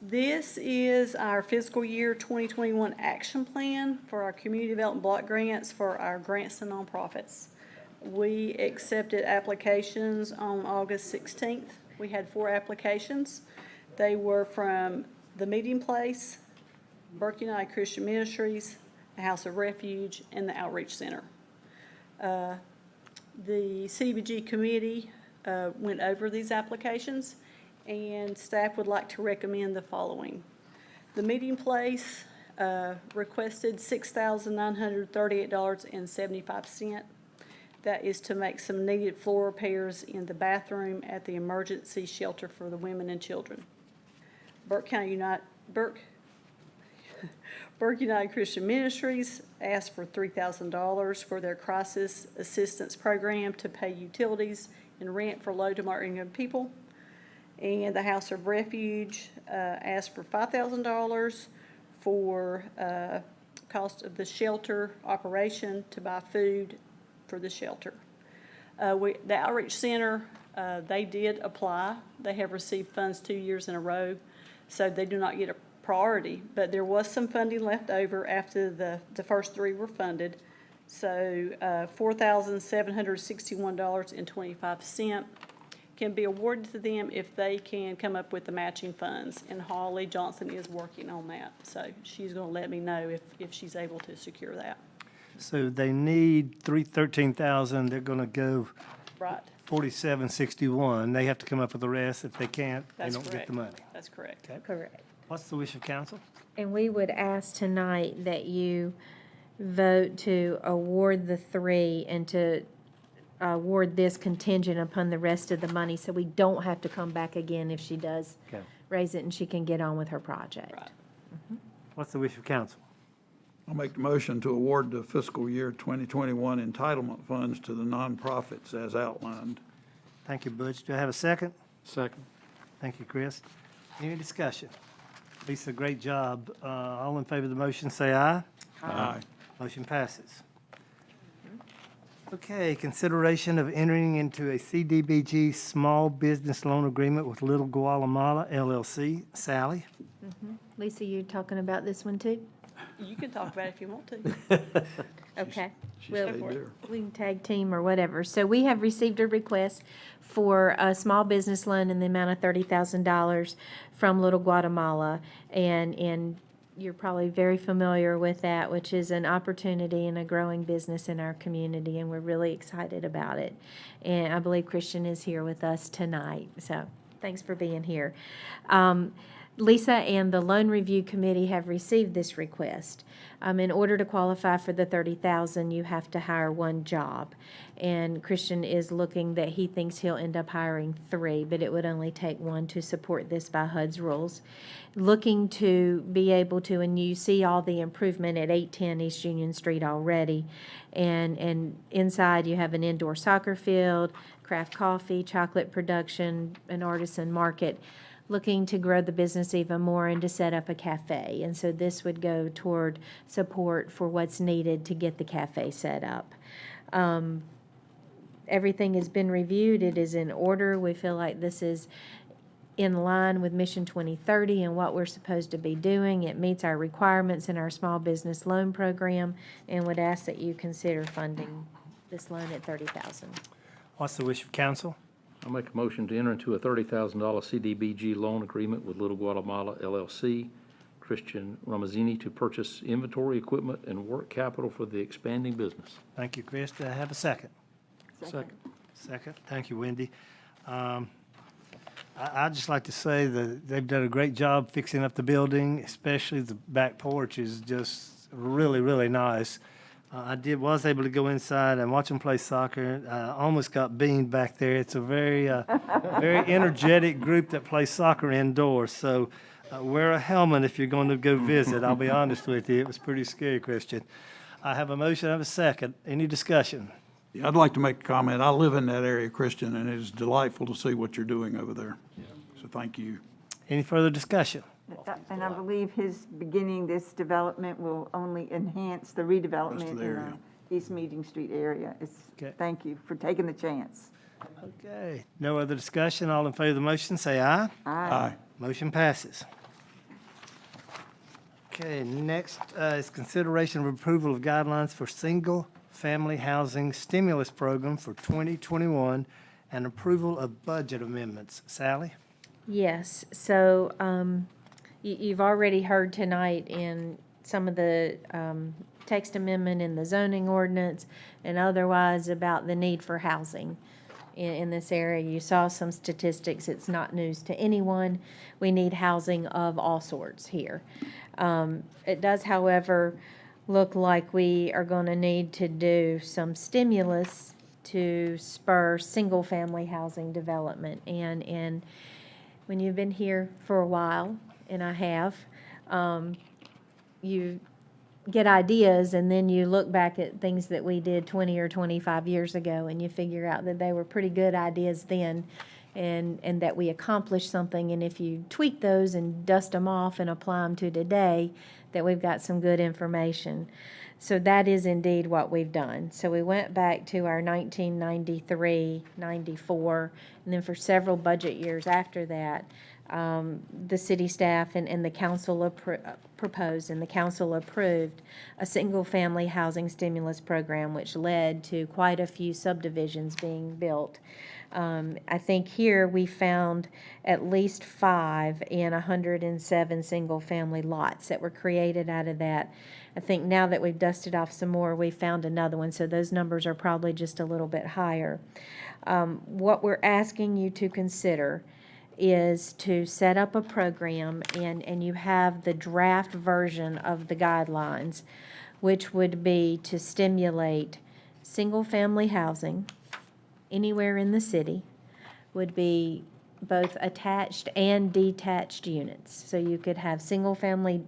This is our fiscal year 2021 action plan for our community development block grants for our grants to nonprofits. We accepted applications on August 16th. We had 4 applications. They were from the Meeting Place, Burke United Christian Ministries, the House of Refuge, and the Outreach Center. The CDBG committee went over these applications, and staff would like to recommend the following. The Meeting Place requested $6,938.75. That is to make some needed floor repairs in the bathroom at the emergency shelter for the women and children. Burke United Christian Ministries asked for $3,000 for their crisis assistance program to pay utilities and rent for low to moderate income people. And the House of Refuge asked for $5,000 for cost of the shelter operation to buy food for the shelter. The Outreach Center, they did apply. They have received funds 2 years in a row, so they do not get a priority. But there was some funding left over after the first 3 were funded. So $4,761.25 can be awarded to them if they can come up with the matching funds. And Holly Johnson is working on that. So she's going to let me know if she's able to secure that. So they need $13,000. They're going to go Right. $47.61. They have to come up with the rest. If they can't, they That's don't get correct. the money. That's correct. Correct. What's the wish of council? And we would ask tonight that you vote to award the 3 and to award this contingent upon the rest of the money, so we don't have to come back again if she does Okay. raise it and she can get on with her project. Right. What's the wish of council? I'll make the motion to award the fiscal year 2021 entitlement funds to the nonprofits as outlined. Thank you, Butch. Do I have a second? Second. Thank you, Chris. Any discussion? Lisa, great job. All in favor of the motion, say aye. Aye. Motion passes. Okay, consideration of entering into a CDBG small business loan agreement with Little Guatemala LLC. Sally? Lisa, you talking about this one too? You can talk about it if you want to. Okay. She Well, stayed there. we can tag team or whatever. So we have received a request for a small business loan in the amount of $30,000 from Little Guatemala. And you're probably very familiar with that, which is an opportunity and a growing business in our community, and we're really excited about it. And I believe Christian is here with us tonight, so thanks for being here. Lisa and the Loan Review Committee have received this request. In order to qualify for the $30,000, you have to hire 1 job. And Christian is looking that he thinks he'll end up hiring 3, but it would only take 1 to support this by HUD's rules. Looking to be able to, and you see all the improvement at 810 East Union Street already. And inside you have an indoor soccer field, craft coffee, chocolate production, an artisan market. Looking to grow the business even more and to set up a cafe. And so this would go toward support for what's needed to get the cafe set up. Everything has been reviewed. It is in order. We feel like this is in line with Mission 2030 and what we're supposed to be doing. It meets our requirements in our small business loan program, and would ask that you consider funding this loan at $30,000. What's the wish of council? I'll make a motion to enter into a $30,000 CDBG loan agreement with Little Guatemala LLC, Christian Ramazzini to purchase inventory, equipment, and work capital for the expanding business. Thank you, Chris. Do I have a second? Second. Second. Thank you, Wendy. I'd just like to say that they've done a great job fixing up the building, especially the back porch is just really, really nice. Was able to go inside and watch them play soccer. I almost got beamed back there. It's a very, very energetic group that plays soccer indoors. So wear a helmet if you're going to go visit. I'll be honest with you. It was pretty scary, Christian. I have a motion. I have a second. Any discussion? Yeah, I'd like to make a comment. I live in that area, Christian, and it is delightful to see what you're doing over there. So thank you. Any further discussion? And I believe his beginning this development will only enhance the redevelopment Rest of in the the area. East Meeting Street area. Okay. Thank you for taking the chance. Okay. No other discussion. All in favor of the motion, say aye. Aye. Motion passes. Okay, next is consideration of approval of guidelines for single-family housing stimulus program for 2021 and approval of budget amendments. Sally? Yes, so you've already heard tonight in some of the text amendment in the zoning ordinance and otherwise about the need for housing in this area. You saw some statistics. It's not news to anyone. We need housing of all sorts here. It does, however, look like we are going to need to do some stimulus to spur single-family housing development. And when you've been here for a while, and I have, you get ideas and then you look back at things that we did 20 or 25 years ago and you figure out that they were pretty good ideas then and that we accomplished something. And if you tweak those and dust them off and apply them to today, that we've got some good information. So that is indeed what we've done. So we went back to our 1993, 94, and then for several budget years after that, the city staff and the council proposed and the council approved a single-family housing stimulus program, which led to quite a few subdivisions being built. I think here we found at least 5 in 107 single-family lots that were created out of that. I think now that we've dusted off some more, we found another one, so those numbers are probably just a little bit higher. What we're asking you to consider is to set up a program, and you have the draft version of the guidelines, which would be to stimulate single-family housing anywhere in the city, would be both attached and detached units. So you could have single-family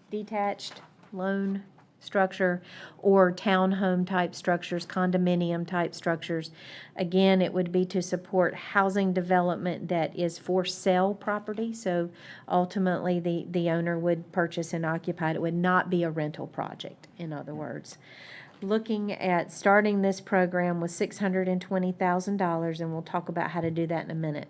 detached loan structure or townhome type structures, condominium type structures. Again, it would be to support housing development that is for sale property. So ultimately, the owner would purchase and occupy it. It would not be a rental project, in other words. Looking at starting this program with $620,000, and we'll talk about how to do that in a minute.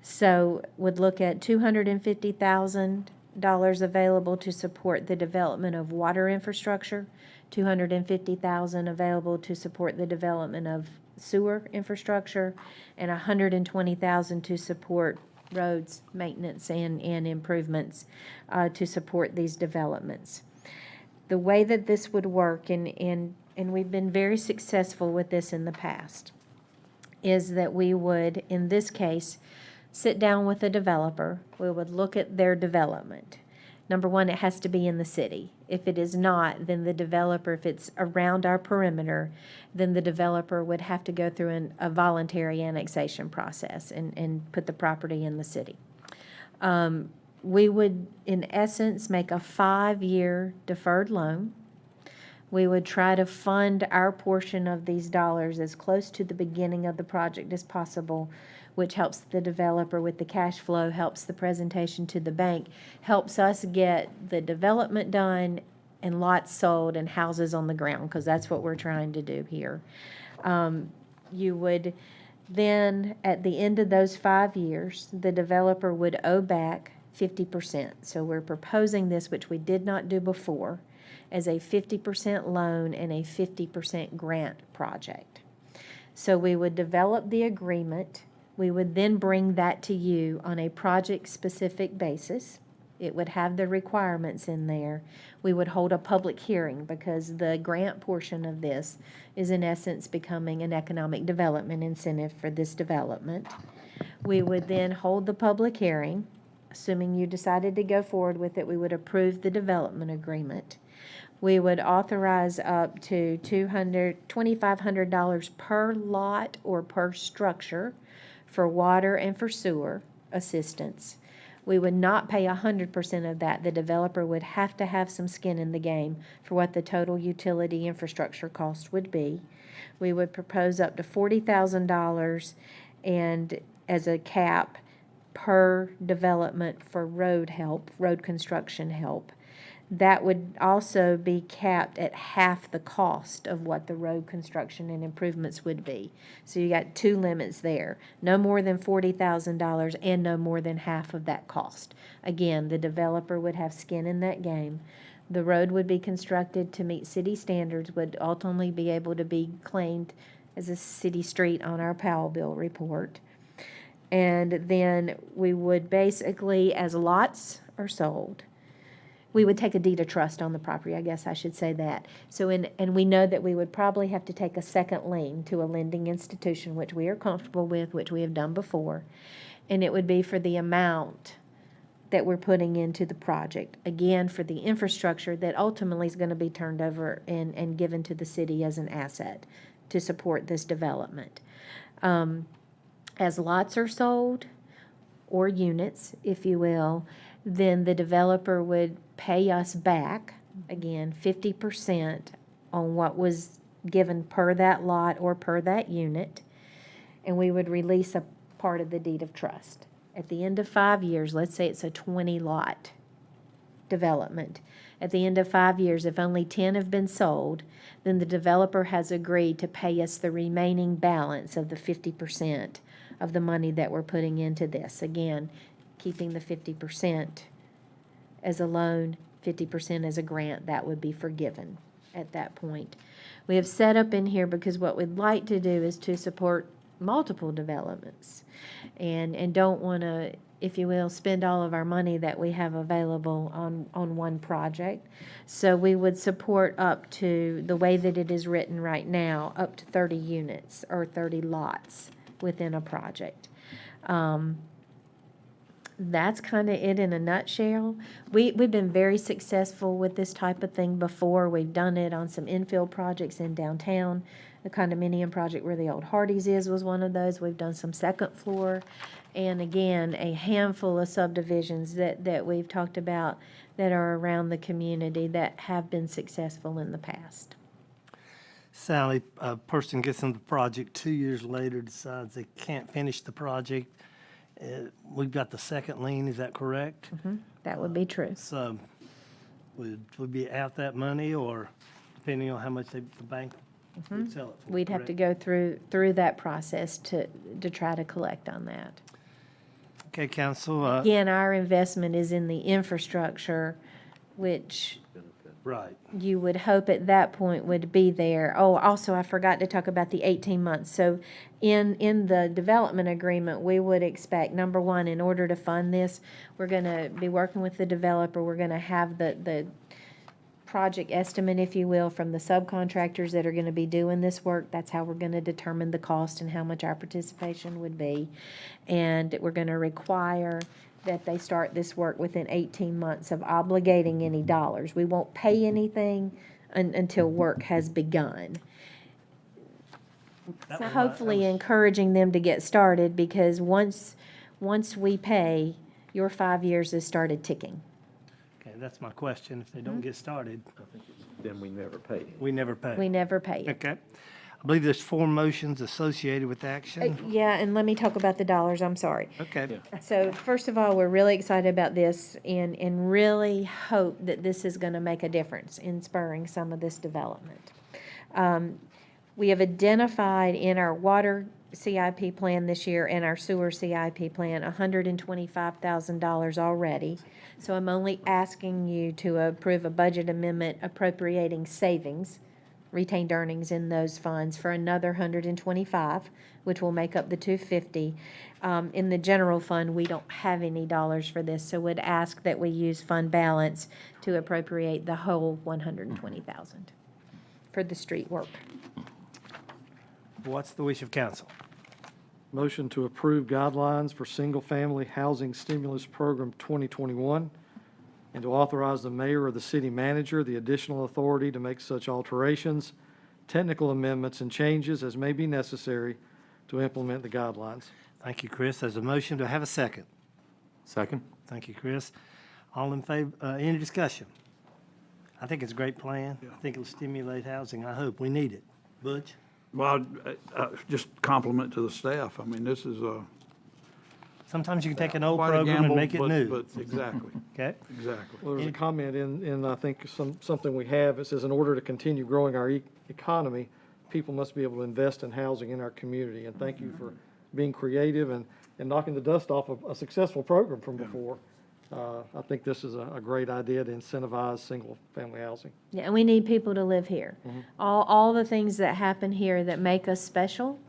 So would look at $250,000 available to support the development of water infrastructure, $250,000 available to support the development of sewer infrastructure, and $120,000 to support roads, maintenance, and improvements to support these developments. The way that this would work, and we've been very successful with this in the past, is that we would, in this case, sit down with a developer. We would look at their development. Number one, it has to be in the city. If it is not, then the developer, if it's around our perimeter, then the developer would have to go through a voluntary annexation process and put the property in the city. We would, in essence, make a 5-year deferred loan. We would try to fund our portion of these dollars as close to the beginning of the project as possible, which helps the developer with the cash flow, helps the presentation to the bank, helps us get the development done and lots sold and houses on the ground, because that's what we're trying to do here. You would then, at the end of those 5 years, the developer would owe back 50%. So we're proposing this, which we did not do before, as a 50% loan and a 50% grant project. So we would develop the agreement. We would then bring that to you on a project-specific basis. It would have the requirements in there. We would hold a public hearing because the grant portion of this is in essence becoming an economic development incentive for this development. We would then hold the public hearing. Assuming you decided to go forward with it, we would approve the development agreement. We would authorize up to $2,500 per lot or per structure for water and for sewer assistance. We would not pay 100% of that. The developer would have to have some skin in the game for what the total utility infrastructure cost would be. We would propose up to $40,000 and as a cap per development for road help, road construction help. That would also be capped at half the cost of what the road construction and improvements would be. So you got two limits there, no more than $40,000 and no more than half of that cost. Again, the developer would have skin in that game. The road would be constructed to meet city standards, would ultimately be able to be claimed as a city street on our Powell bill report. And then we would basically, as lots are sold, we would take a deed of trust on the property, I guess I should say that. So, and we know that we would probably have to take a second lien to a lending institution, which we are comfortable with, which we have done before. And it would be for the amount that we're putting into the project. Again, for the infrastructure that ultimately is going to be turned over and given to the city as an asset to support this development. As lots are sold, or units, if you will, then the developer would pay us back, again, 50% on what was given per that lot or per that unit, and we would release a part of the deed of trust. At the end of 5 years, let's say it's a 20-lot development. At the end of 5 years, if only 10 have been sold, then the developer has agreed to pay us the remaining balance of the 50% of the money that we're putting into this. Again, keeping the 50% as a loan, 50% as a grant, that would be forgiven at that point. We have set up in here because what we'd like to do is to support multiple developments and don't want to, if you will, spend all of our money that we have available on one project. So we would support up to, the way that it is written right now, up to 30 units or 30 lots within a project. That's kind of it in a nutshell. We've been very successful with this type of thing before. We've done it on some infill projects in downtown. The condominium project where the old Hardee's is was one of those. We've done some second floor. And again, a handful of subdivisions that we've talked about that are around the community that have been successful in the past. Sally, a person gets in the project 2 years later, decides they can't finish the project. We've got the second lien, is that correct? That would be true. So would we be out that money, or depending on how much the bank would sell it for? We'd have to go through that process to try to collect on that. Okay, council. Again, our investment is in the infrastructure, which Right. you would hope at that point would be there. Oh, also, I forgot to talk about the 18 months. So in the development agreement, we would expect, number one, in order to fund this, we're going to be working with the developer. We're going to have the project estimate, if you will, from the subcontractors that are going to be doing this work. That's how we're going to determine the cost and how much our participation would be. And we're going to require that they start this work within 18 months of obligating any dollars. We won't pay anything until work has begun. So hopefully encouraging them to get started, because once we pay, your 5 years has started ticking. Okay, that's my question. If they don't get started, Then we never pay. we never pay. We never pay it. Okay. I believe there's 4 motions associated with action. Yeah, and let me talk about the dollars, I'm sorry. Okay. So first of all, we're really excited about this and really hope that this is going to make a difference in spurring some of this development. We have identified in our water CIP plan this year and our sewer CIP plan $125,000 already. So I'm only asking you to approve a budget amendment appropriating savings retained earnings in those funds for another 125, which will make up the 250. In the general fund, we don't have any dollars for this, so would ask that we use fund balance to appropriate the whole 120,000 for the street work. What's the wish of council? Motion to approve guidelines for single-family housing stimulus program 2021, and to authorize the mayor or the city manager the additional authority to make such alterations, technical amendments, and changes as may be necessary to implement the guidelines. Thank you, Chris. There's a motion. Do I have a second? Second? Thank you, Chris. All in favor, any discussion? I think it's a great plan. I think it'll stimulate housing. I hope. We need it. Butch? Well, just compliment to the staff. I mean, this is a. Sometimes you can take an old quite a program and gamble, make it new. But exactly, Okay? exactly. Well, there's a comment in I think, something we have. It says, in order to continue growing our economy, people must be able to invest in housing in our community. And thank you for being creative and knocking the dust off of a successful program from before. I think this is a great idea to incentivize single-family housing. Yeah, and we need people to live here. All the things that happen here that make us special,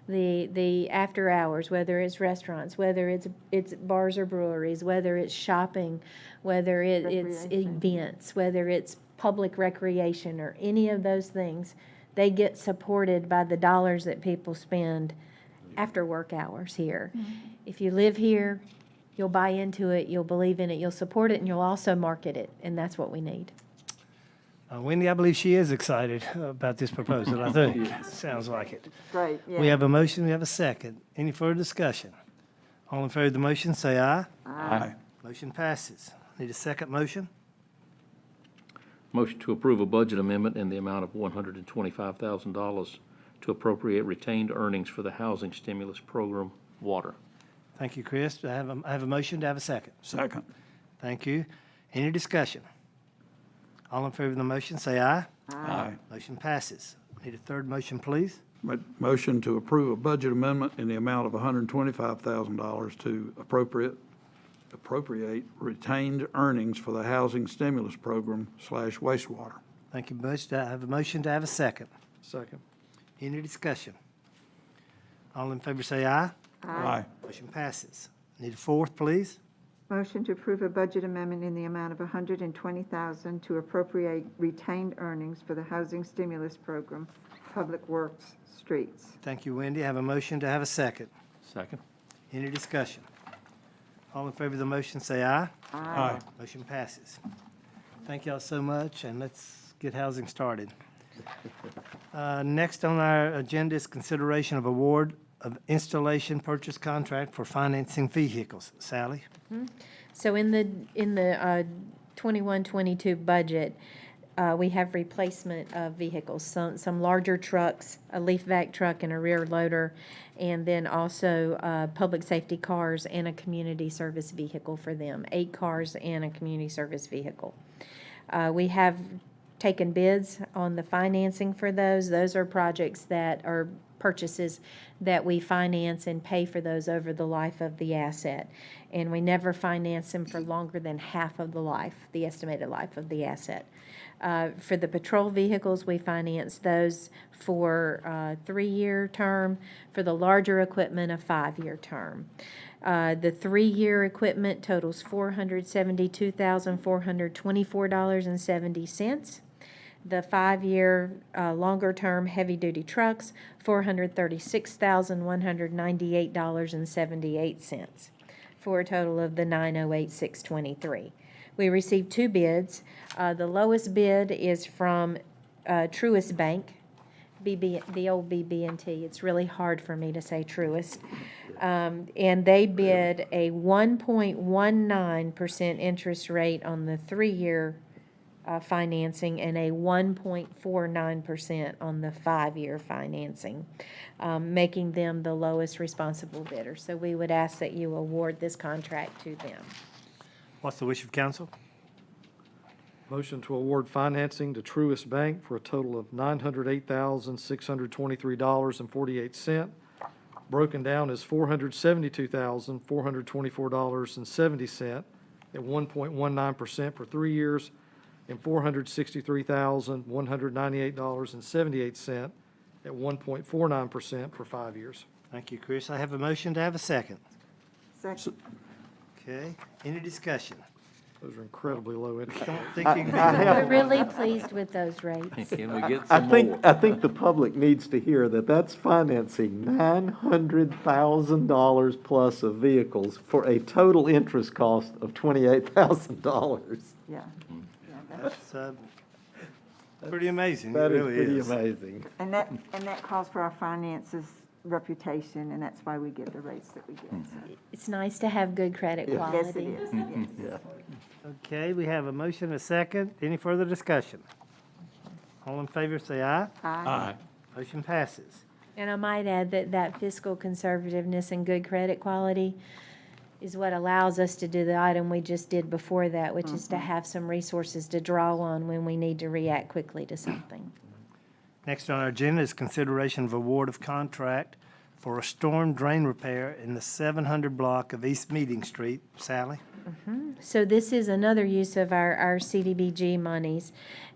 the after hours, whether it's restaurants, whether it's bars or breweries, whether it's shopping, whether it's events, whether it's public recreation or any of those things, they get supported by the dollars that people spend after work hours here. If you live here, you'll buy into it, you'll believe in it, you'll support it, and you'll also market it, and that's what we need. Wendy, I believe she is excited about this proposal. I think. Sounds like it. Great, yeah. We have a motion. We have a second. Any further discussion? All in favor of the motion, say aye. Aye. Motion passes. Need a second motion? Motion to approve a budget amendment in the amount of $125,000 to appropriate retained earnings for the housing stimulus program, water. Thank you, Chris. I have a motion. Do I have a second? Second. Thank you. Any discussion? All in favor of the motion, say aye. Aye. Motion passes. Need a third motion, please? Motion to approve a budget amendment in the amount of $125,000 to appropriate retained earnings for the housing stimulus program / wastewater. Thank you, Butch. Do I have a motion? Do I have a second? Second. Any discussion? All in favor, say aye. Aye. Motion passes. Need a fourth, please? Motion to approve a budget amendment in the amount of $120,000 to appropriate retained earnings for the housing stimulus program, Public Works, Streets. Thank you, Wendy. I have a motion. To have a second? Second? Any discussion? All in favor of the motion, say aye. Aye. Motion passes. Thank y'all so much, and let's get housing started. Next on our agenda is consideration of award of installation purchase contract for financing vehicles. Sally? So in the 21-22 budget, we have replacement of vehicles, some larger trucks, a leaf vac truck and a rear loader, and then also public safety cars and a community service vehicle for them, 8 cars and a community service vehicle. We have taken bids on the financing for those. Those are projects that are purchases that we finance and pay for those over the life of the asset. And we never finance them for longer than half of the life, the estimated life of the asset. For the patrol vehicles, we finance those for a 3-year term. For the larger equipment, a 5-year term. The 3-year equipment totals $472,424.70. The 5-year longer-term heavy-duty trucks, $436,198.78, for a total of the $908,623. We received 2 bids. The lowest bid is from Truist Bank, the old BB&T. It's really hard for me to say Truist. And they bid a 1.19% interest rate on the 3-year financing and a 1.49% on the 5-year financing, making them the lowest responsible bidder. So we would ask that you award this contract to them. What's the wish of council? Motion to award financing to Truist Bank for a total of $908,623.48, broken down as $472,424.70 at 1.19% for 3 years, and $463,198.78 at 1.49% for 5 years. Thank you, Chris. I have a motion to have a second. Second. Okay, any discussion? Those are incredibly low interest. Don't think you can do I that. have- We're really pleased with those rates. Can we get I some think, more? I think the public needs to hear that that's financing $900,000 plus of vehicles for a total interest cost of $28,000. Yeah. That's pretty amazing. It That is really pretty is. amazing. And that calls for our finances reputation, and that's why we get the rates that we get. So, It's nice to have good credit quality. yes, it is, yes. Okay, we have a motion, a second. Any further discussion? All in favor, say aye. Aye. Motion passes. And I might add that that fiscal conservativeness and good credit quality is what allows us to do the item we just did before that, which is to have some resources to draw on when we need to react quickly to something. Next on our agenda is consideration of award of contract for a storm drain repair in the 700 block of East Meeting Street. Sally? So this is another use of our CDBG monies.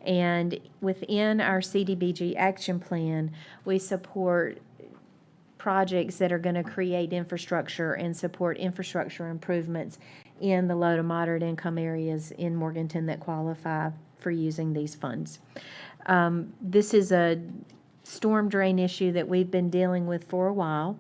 And within our CDBG action plan, we support projects that are going to create infrastructure and support infrastructure improvements in the low to moderate income areas in Morganton that qualify for using these funds. This is a storm drain issue that we've been dealing with for a while,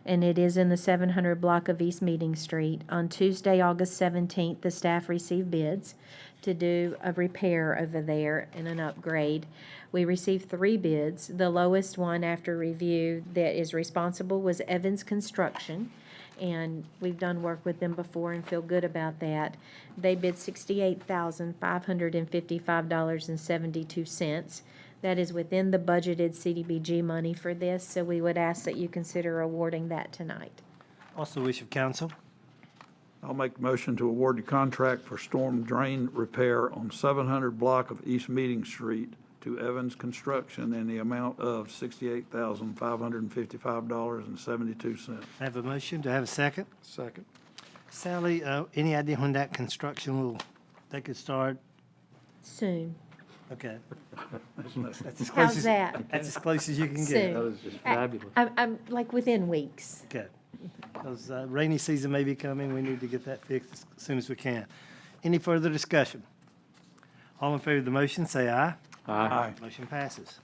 and it is in the 700 block of East Meeting Street. On Tuesday, August 17th, the staff received bids to do a repair over there and an upgrade. We received 3 bids. The lowest one after review that is responsible was Evans Construction, and we've done work with them before and feel good about that. They bid $68,555.72. That is within the budgeted CDBG money for this, so we would ask that you consider awarding that tonight. What's the wish of council? I'll make the motion to award the contract for storm drain repair on 700 block of East Meeting Street to Evans Construction in the amount of $68,555.72. I have a motion. Do I have a second? Second. Sally, any idea when that construction they could start? Soon. Okay. That's as close How's as- that? That's as close as you can get. Soon. That was just fabulous. I'm like within weeks. Okay. Because rainy season may be coming, we need to get that fixed as soon as we can. Any further discussion? All in favor of the motion, say aye. Aye. Motion passes.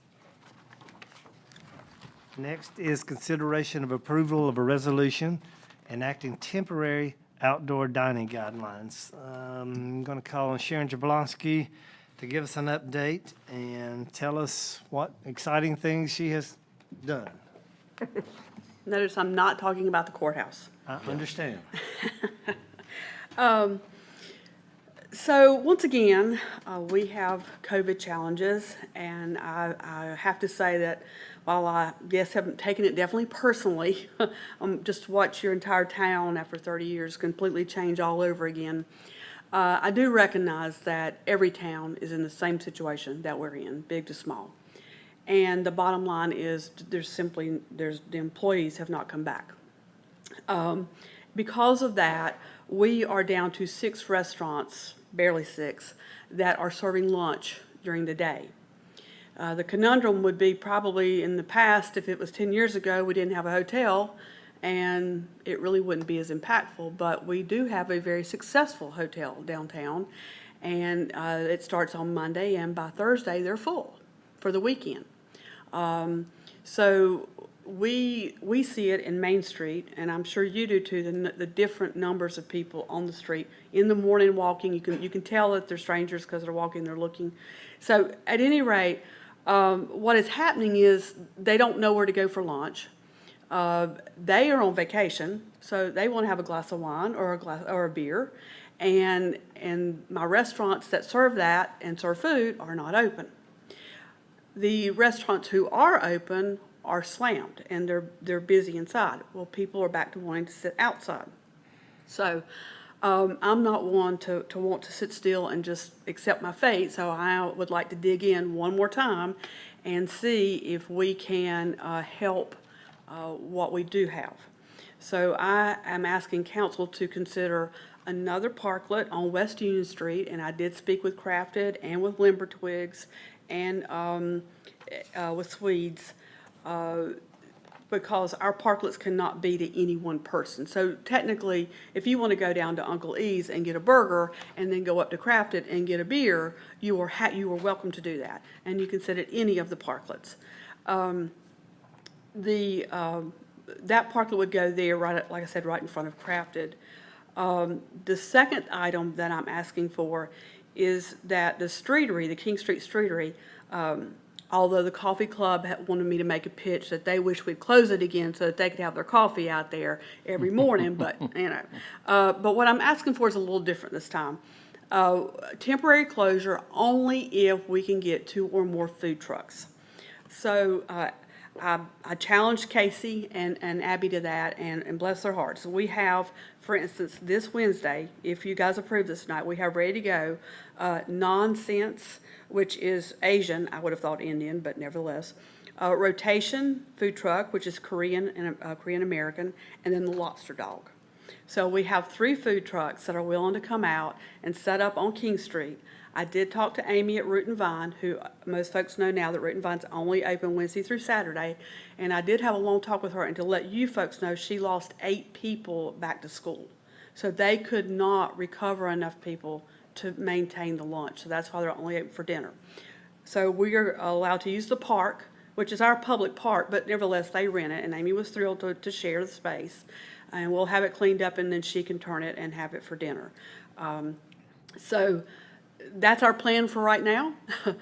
Next is consideration of approval of a resolution enacting temporary outdoor dining guidelines. I'm going to call on Sharon Jablonski to give us an update and tell us what exciting things she has done. Notice I'm not talking about the courthouse. I understand. So once again, we have COVID challenges, and I have to say that while I, yes, haven't taken it definitely personally, just watch your entire town after 30 years completely change all over again. I do recognize that every town is in the same situation that we're in, big to small. And the bottom line is the employees have not come back. Because of that, we are down to 6 restaurants, barely 6, that are serving lunch during the day. The conundrum would be probably in the past, if it was 10 years ago, we didn't have a hotel, and it really wouldn't be as impactful, but we do have a very successful hotel downtown, and it starts on Monday, and by Thursday, they're full for the weekend. So we see it in Main Street, and I'm sure you do too, the different numbers of people on the street. In the morning walking, you can tell that they're strangers because they're walking, they're looking. So at any rate, what is happening is they don't know where to go for lunch. They are on vacation, so they want to have a glass of wine or a beer, and my restaurants that serve that and serve food are not open. The restaurants who are open are slammed, and they're busy inside. Well, people are back to wanting to sit outside. So I'm not one to want to sit still and just accept my fate, so I would like to dig in one more time and see if we can help what we do have. So I am asking council to consider another parklet on West Union Street, and I did speak with Crafted and with Limber Twigs and with Swedes, because our parklets cannot be to any one person. So technically, if you want to go down to Uncle E's and get a burger and then go up to Crafted and get a beer, you are welcome to do that, and you can sit at any of the parklets. That parklet would go there, like I said, right in front of Crafted. The second item that I'm asking for is that the streetery, the King Street Streetery, although the coffee club wanted me to make a pitch that they wish we'd close it again so that they could have their coffee out there every morning, but, but what I'm asking for is a little different this time. Temporary closure only if we can get 2 or more food trucks. So, I challenged Casey and Abby to that, and bless their hearts. We have, for instance, this Wednesday, if you guys approve this tonight, we have ready to go Nonsense, which is Asian, I would have thought Indian, but nevertheless. Rotation food truck, which is Korean and Korean American, and then the Lobster Dog. So we have 3 food trucks that are willing to come out and set up on King Street. I did talk to Amy at Root and Vine, who most folks know now that Root and Vine's only open Wednesday through Saturday. And I did have a long talk with her, and to let you folks know, she lost 8 people back to school. So they could not recover enough people to maintain the lunch. So that's why they're only open for dinner. So we are allowed to use the park, which is our public park, but nevertheless, they rent it. And Amy was thrilled to share the space. And we'll have it cleaned up, and then she can turn it and have it for dinner. So that's our plan for right now.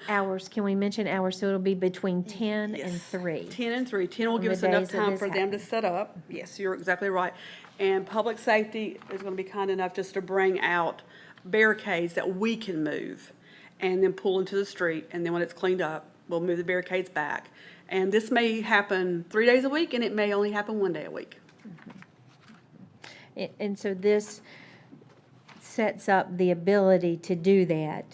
Hours, can we mention hours? So it'll be between 10 and Yes. 3. 10 and 3. 10 will On give the us enough days that time this for them to happens. set up. Yes, you're exactly right. And public safety is going to be kind enough just to bring out barricades that we can move and then pull into the street. And then when it's cleaned up, we'll move the barricades back. And this may happen 3 days a week, and it may only happen 1 day a week. And so this sets up the ability to do that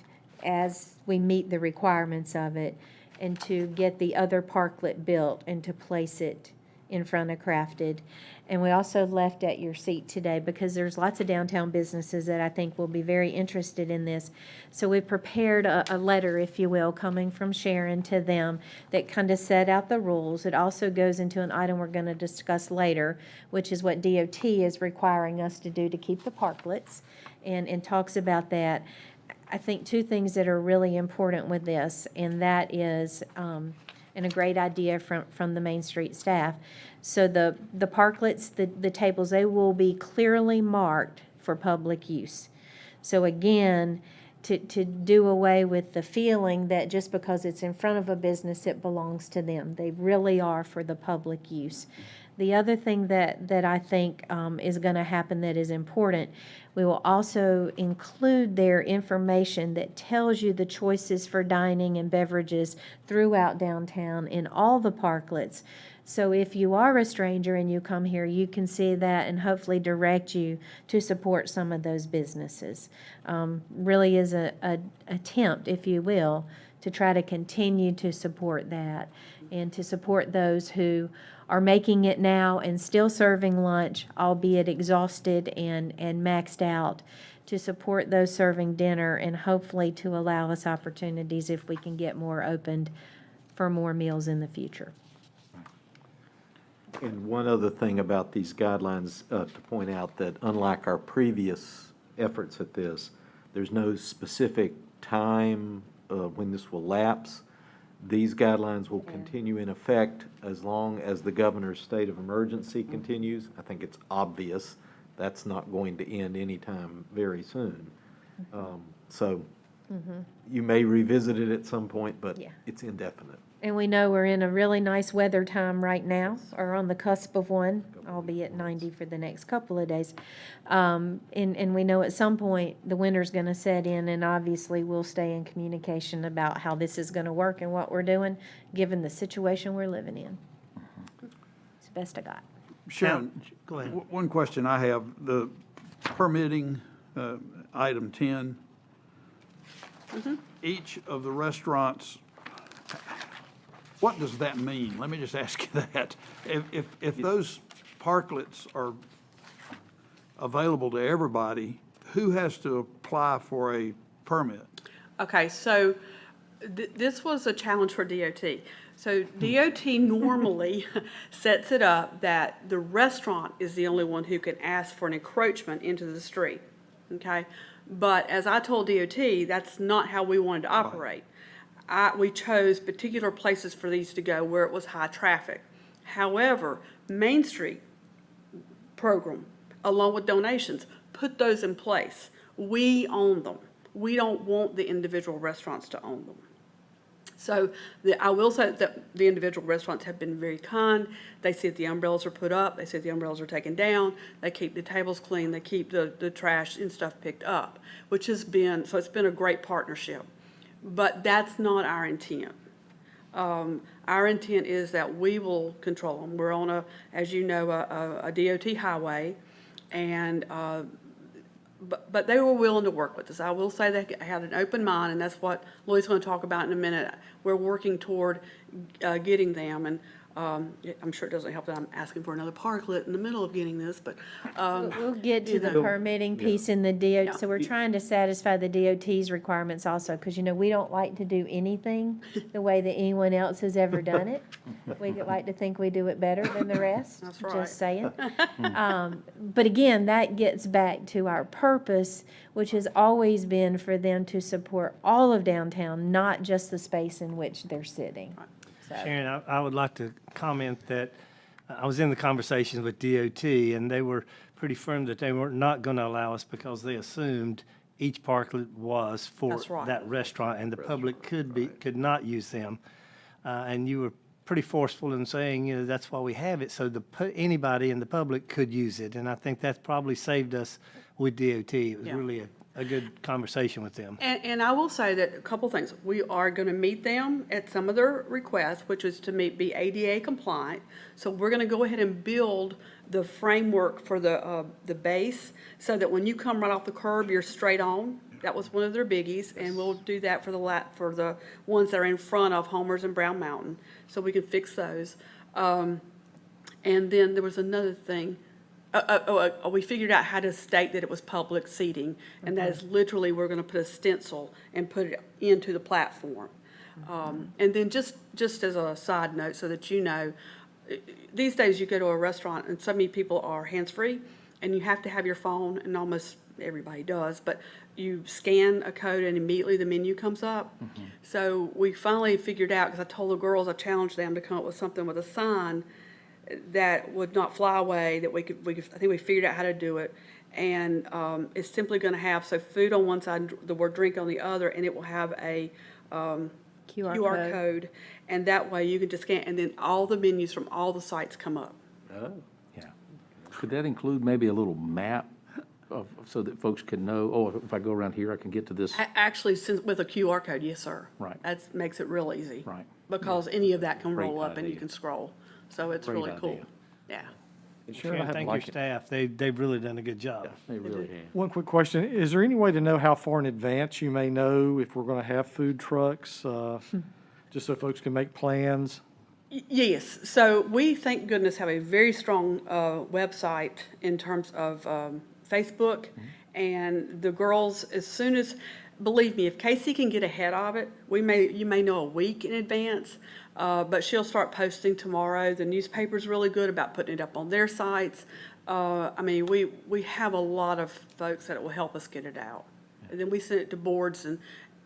as we meet the requirements of it, and to get the other parklet built and to place it in front of Crafted. And we also left at your seat today, because there's lots of downtown businesses that I think will be very interested in this. So we prepared a letter, if you will, coming from Sharon to them that kind of set out the rules. It also goes into an item we're going to discuss later, which is what DOT is requiring us to do to keep the parklets, and talks about that. I think 2 things that are really important with this, and that is, and a great idea from the Main Street staff. So the parklets, the tables, they will be clearly marked for public use. So again, to do away with the feeling that just because it's in front of a business, it belongs to them. They really are for the public use. The other thing that I think is going to happen that is important, we will also include their information that tells you the choices for dining and beverages throughout downtown in all the parklets. So if you are a stranger and you come here, you can see that and hopefully direct you to support some of those businesses. Really is a attempt, if you will, to try to continue to support that, and to support those who are making it now and still serving lunch, albeit exhausted and maxed out, to support those serving dinner, and hopefully to allow us opportunities if we can get more opened for more meals in the future. And one other thing about these guidelines, to point out that unlike our previous efforts at this, there's no specific time when this will lapse. These guidelines will continue in effect as long as the governor's state of emergency continues. I think it's obvious that's not going to end anytime very soon. So you may revisit it at some point, but Yeah. it's indefinite. And we know we're in a really nice weather time right now, or on the cusp of one, albeit 90 for the next couple of days. And we know at some point the winter's going to set in, and obviously we'll stay in communication about how this is going to work and what we're doing, given the situation we're living in. It's the best I got. Sharon, Go ahead. one question I have, the permitting, item 10, each of the restaurants, what does that mean? Let me just ask you that. If those parklets are available to everybody, who has to apply for a permit? Okay, so this was a challenge for DOT. So DOT normally sets it up that the restaurant is the only one who can ask for an encroachment into the street, okay? But as I told DOT, that's not how we wanted to operate. We chose particular places for these to go where it was high traffic. However, Main Street program, along with donations, put those in place. We own them. We don't want the individual restaurants to own them. So I will say that the individual restaurants have been very kind. They see that the umbrellas are put up, they see the umbrellas are taken down, they keep the tables clean, they keep the trash and stuff picked up, which has been, so it's been a great partnership. But that's not our intent. Our intent is that we will control them. We're on as you know, a DOT highway, and but they were willing to work with us. I will say they had an open mind, and that's what Lloyd's going to talk about in a minute. We're working toward getting them, and I'm sure it doesn't help that I'm asking for another parklet in the middle of getting this, but We'll get to the know. permitting piece in the Yeah. DOT, so we're trying to satisfy the DOT's requirements also, because, we don't like to do anything the way that anyone else has ever done it. We like to think we do it better than the rest. That's right. Just saying. But again, that gets back to our purpose, which has always been for them to support all of downtown, not just the space in which they're sitting. So- Sharon, I would like to comment that I was in the conversations with DOT, and they were pretty firm that they were not going to allow us because they assumed each parklet was for That's right. that restaurant, and the public could not use them. And you were pretty forceful in saying, that's why we have it, so anybody in the public could use it. And I think that's probably saved us with DOT. It was Yeah. really a good conversation with them. And I will say that a couple things. We are going to meet them at some of their requests, which is to be ADA compliant. So we're going to go ahead and build the framework for the base so that when you come right off the curb, you're straight on. That was one of their biggies, and we'll do that for the ones that are in front of Homer's and Brown Mountain, so we can fix those. And then there was another thing. We figured out how to state that it was public seating, and that is literally, we're gonna put a stencil and put it into the platform. And then just as a side note, so that you know, these days you go to a restaurant and so many people are hands-free, and you have to have your phone, and almost everybody does, but you scan a code and immediately the menu comes up. So we finally figured out, because I told the girls, I challenged them to come up with something with a sign that would not fly away, that we could, I think we figured out how to do it. And it's simply going to have, so food on one side, the word drink on the other, and it will have a QR code. And that way you can just scan, and then all the menus from all the sites come up. Oh. Yeah. Could that include maybe a little map so that folks can know, oh, if I go around here, I can get to this? Actually, since with a QR code, yes, sir. Right. That makes it real easy. Right. Because any of that can Great roll up and you idea. can scroll. So it's Great really cool. idea. Yeah. Sharon, thank your staff. They've really done a good job. They really have. One quick question, is there any way to know how far in advance you may know if we're going to have food trucks, just so folks can make plans? Yes, so we, thank goodness, have a very strong website in terms of Facebook, and the girls, as soon as, believe me, if Casey can get ahead of it, you may know a week in advance, but she'll start posting tomorrow. The newspaper's really good about putting it up on their sites. I mean, we have a lot of folks that will help us get it out. And then we send it to boards, and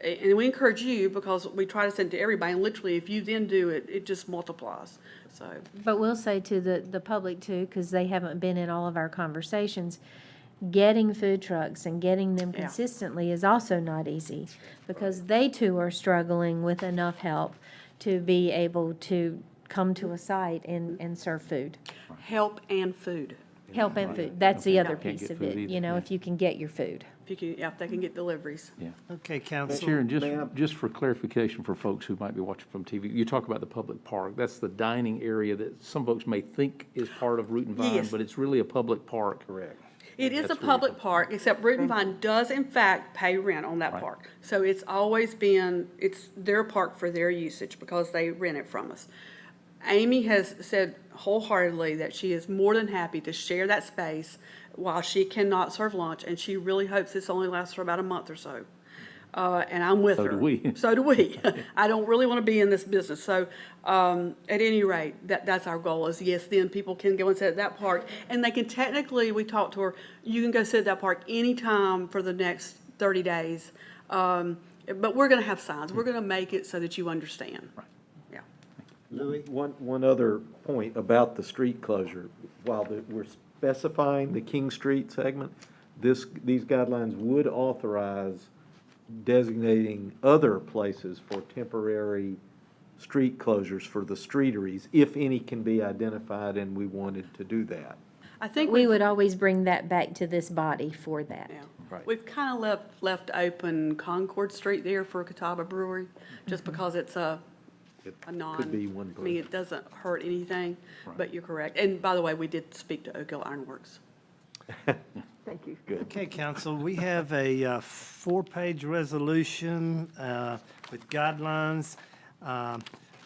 we encourage you, because we try to send it to everybody, and literally, if you then do it, it just multiplies, so. But we'll say to the public too, because they haven't been in all of our conversations, getting food trucks and getting them Yeah. consistently is also not easy, because they too are struggling with enough help to be able to come to a site and serve food. Help and food. Help and food, that's the other Can't piece get of food it, either, yeah. if you can get your food. If you can, yeah, if they can get deliveries. Yeah. Okay, council. Sharon, just for clarification for folks who might be watching from TV, you talk about the public park. That's the dining area that some folks may think is part of Root and Vine, Yes. but it's really a public park. Correct. It is a That's really public park, except Root and Vine does in fact pay rent on that Right. park. So it's always been, it's their park for their usage because they rent it from us. Amy has said wholeheartedly that she is more than happy to share that space while she cannot serve lunch, and she really hopes this only lasts for about a month or so. And I'm with her. So do we. So do we. I don't really want to be in this business. So, at any rate, that's our goal is, yes, then people can go and sit at that park. And they can technically, we talked to her, you can go sit at that park anytime for the next 30 days. But we're going to have signs. We're going to make it so that you understand. Right. Yeah. Louis? One other point about the street closure. While we're specifying the King Street segment, these guidelines would authorize designating other places for temporary street closures for the streeteries, if any can be identified, and we wanted to do that. I think We would always bring that back to this body for that. Yeah. Right. We've kind of left open Concord Street there for Catawba Brewery, just because it's a non. Could be one I mean, place. it doesn't hurt anything, but you're correct. And by the way, we did speak to Oak Hill Ironworks. Thank you. Okay, council, we have a four-page resolution with guidelines. I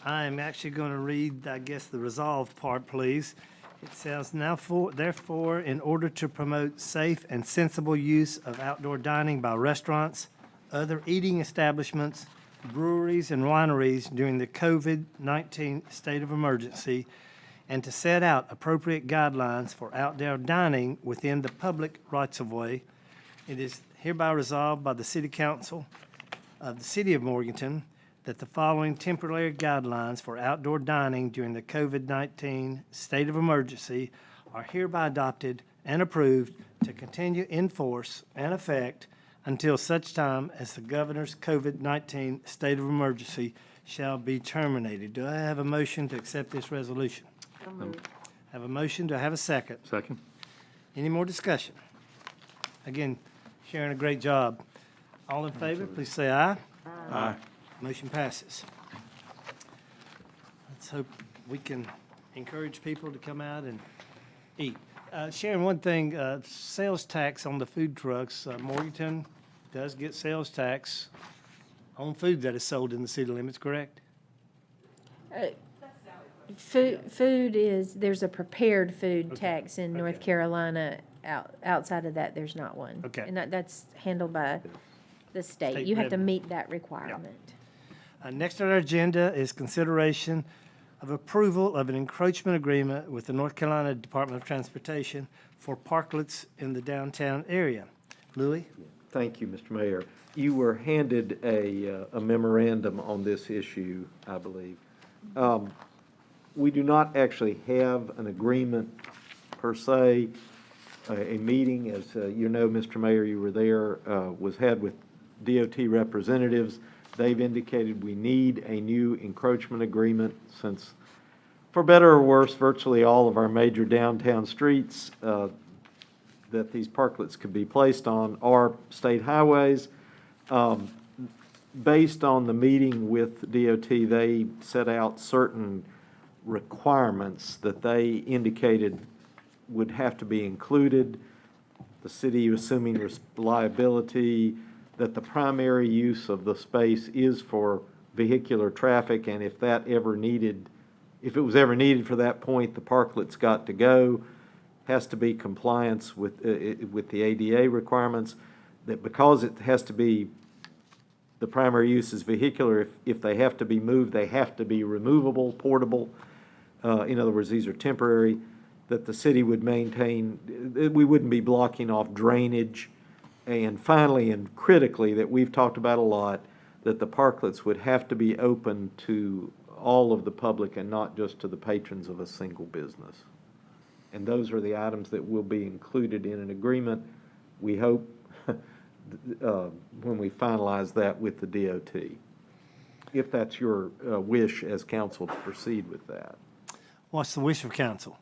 am actually going to read, I guess, the resolved part, please. It says, therefore, in order to promote safe and sensible use of outdoor dining by restaurants, other eating establishments, breweries, and wineries during the COVID-19 state of emergency, and to set out appropriate guidelines for outdoor dining within the public rights-of-way, it is hereby resolved by the City Council of the City of Morganton that the following temporary guidelines for outdoor dining during the COVID-19 state of emergency are hereby adopted and approved to continue in force and effect until such time as the governor's COVID-19 state of emergency shall be terminated. Do I have a motion to accept this resolution? Have a motion. Do I have a second? Second. Any more discussion? Again, Sharon, a great job. All in favor, please say aye. Aye. Motion passes. Let's hope we can encourage people to come out and eat. Sharon, one thing, sales tax on the food trucks, Morganton does get sales tax on food that is sold in the city limits, correct? Food is, there's a prepared food tax in North Carolina. Outside of that, there's not one. Okay. And that's handled by the state. State You have to revenue. meet that requirement. Next on our agenda is consideration of approval of an encroachment agreement with the North Carolina Department of Transportation for parklets in the downtown area. Louis? Thank you, Mr. Mayor. You were handed a memorandum on this issue, I believe. We do not actually have an agreement per se. A meeting, as you know, Mr. Mayor, you were there, was had with DOT representatives. They've indicated we need a new encroachment agreement since, for better or worse, virtually all of our major downtown streets that these parklets could be placed on are state highways. Based on the meeting with DOT, they set out certain requirements that they indicated would have to be included. The city assuming liability, that the primary use of the space is for vehicular traffic, and if it was ever needed for that point, the parklet's got to go. Has to be compliance with the ADA requirements, that because it has to be, the primary use is vehicular, if they have to be moved, they have to be removable, portable. In other words, these are temporary, that the city would maintain, we wouldn't be blocking off drainage. And finally, and critically, that we've talked about a lot, that the parklets would have to be open to all of the public and not just to the patrons of a single business. And those are the items that will be included in an agreement, we hope, when we finalize that with the DOT. If that's your wish as council to proceed with that. What's the wish of council?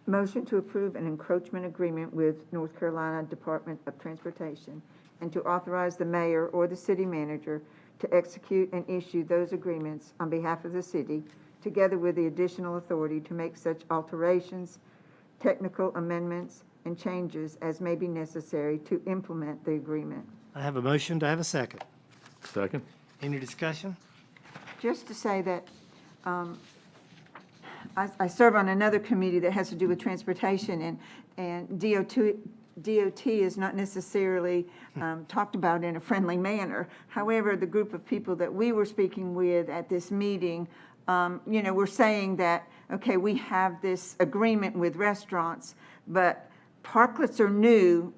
Motion to approve an encroachment agreement with North Carolina Department of Transportation and to authorize the mayor or the city manager to execute and issue those agreements on behalf of the city, together with the additional authority to make such alterations, technical amendments, and changes as may be necessary to implement the agreement. I have a motion. Do I have a second? Second. Any discussion? Just to say that I serve on another committee that has to do with transportation, And DOT is not necessarily talked about in a friendly manner. However, the group of people that we were speaking with at this meeting, were saying that, okay, we have this agreement with restaurants, but parklets are new,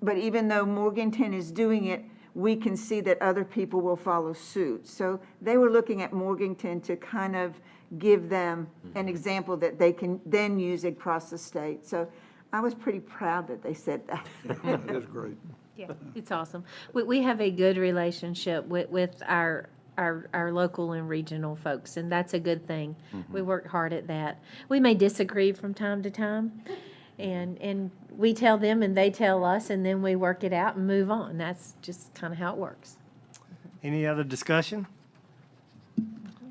but even though Morganton is doing it, we can see that other people will follow suit. So they were looking at Morganton to kind of give them an example that they can then use across the state. So I was pretty proud that they said that. That is great. Yeah, it's awesome. We have a good relationship with our local and regional folks, and that's a good thing. We work hard at that. We may disagree from time to time, and we tell them and they tell us, and then we work it out and move on. That's just kind of how it works. Any other discussion?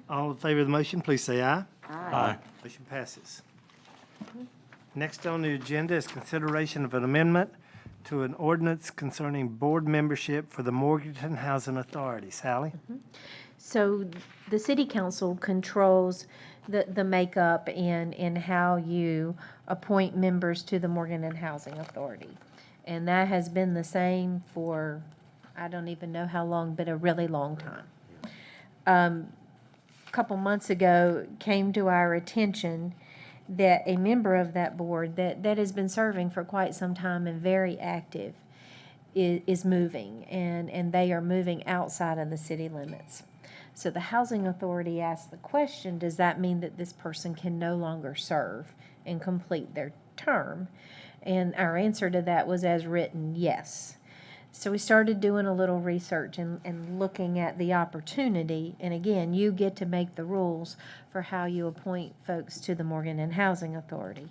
All in favor of the motion, please say aye. Aye. Motion passes. Next on the agenda is consideration of an amendment to an ordinance concerning board membership for the Morganton Housing Authority. Sally? So the city council controls the makeup and how you appoint members to the Morganton Housing Authority. And that has been the same for, I don't even know how long, but a really long time. A couple months ago, came to our attention that a member of that board that has been serving for quite some time and very active is moving, and they are moving outside of the city limits. So the Housing Authority asked the question, does that mean that this person can no longer serve and complete their term? And our answer to that was, as written, yes. So we started doing a little research and looking at the opportunity. And again, you get to make the rules for how you appoint folks to the Morganton Housing Authority.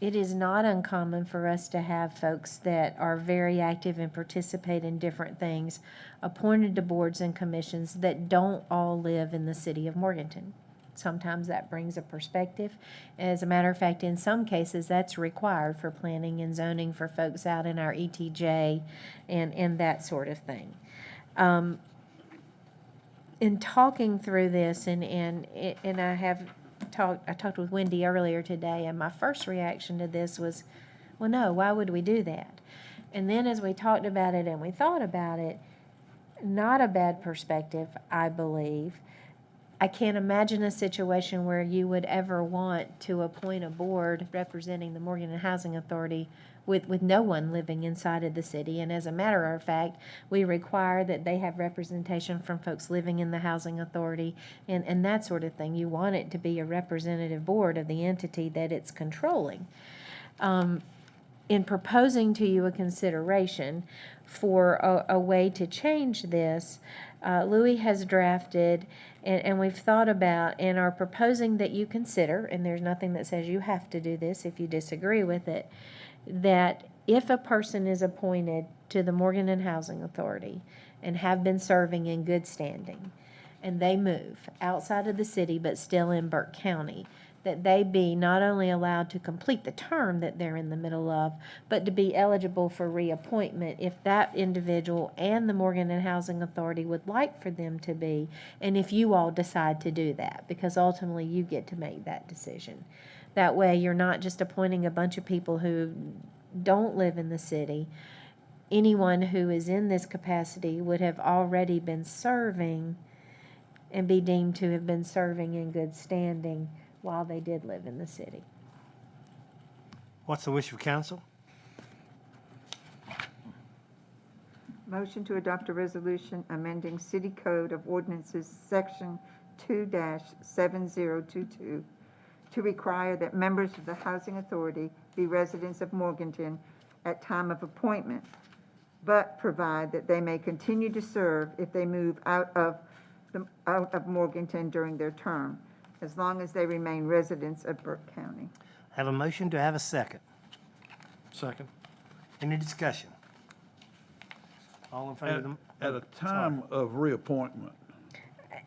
It is not uncommon for us to have folks that are very active and participate in different things appointed to boards and commissions that don't all live in the city of Morganton. Sometimes that brings a perspective. As a matter of fact, in some cases, that's required for planning and zoning for folks out in our ETJ and that sort of thing. In talking through this, and I talked with Wendy earlier today, and my first reaction to this was, well, no, why would we do that? And then as we talked about it and we thought about it, not a bad perspective, I believe. I can't imagine a situation where you would ever want to appoint a board representing the Morganton Housing Authority with no one living inside of the city. And as a matter of fact, we require that they have representation from folks living in the housing authority and that sort of thing. You want it to be a representative board of the entity that it's controlling. In proposing to you a consideration for a way to change this, Louis has drafted, and we've thought about and are proposing that you consider, and there's nothing that says you have to do this if you disagree with it, that if a person is appointed to the Morganton Housing Authority and have been serving in good standing, and they move outside of the city but still in Burke County, that they be not only allowed to complete the term that they're in the middle of, but to be eligible for reappointment if that individual and the Morganton Housing Authority would like for them to be, and if you all decide to do that, because ultimately you get to make that decision. That way you're not just appointing a bunch of people who don't live in the city. Anyone who is in this capacity would have already been serving and be deemed to have been serving in good standing while they did live in the city. What's the wish of council? Motion to adopt a resolution amending City Code of Ordinances, Section 2-7022, to require that members of the Housing Authority be residents of Morganton at time of appointment, but provide that they may continue to serve if they move out of Morganton during their term, as long as they remain residents of Burke County. Have a motion to have a second. Second. Any discussion? All in favor of the... At a time of reappointment,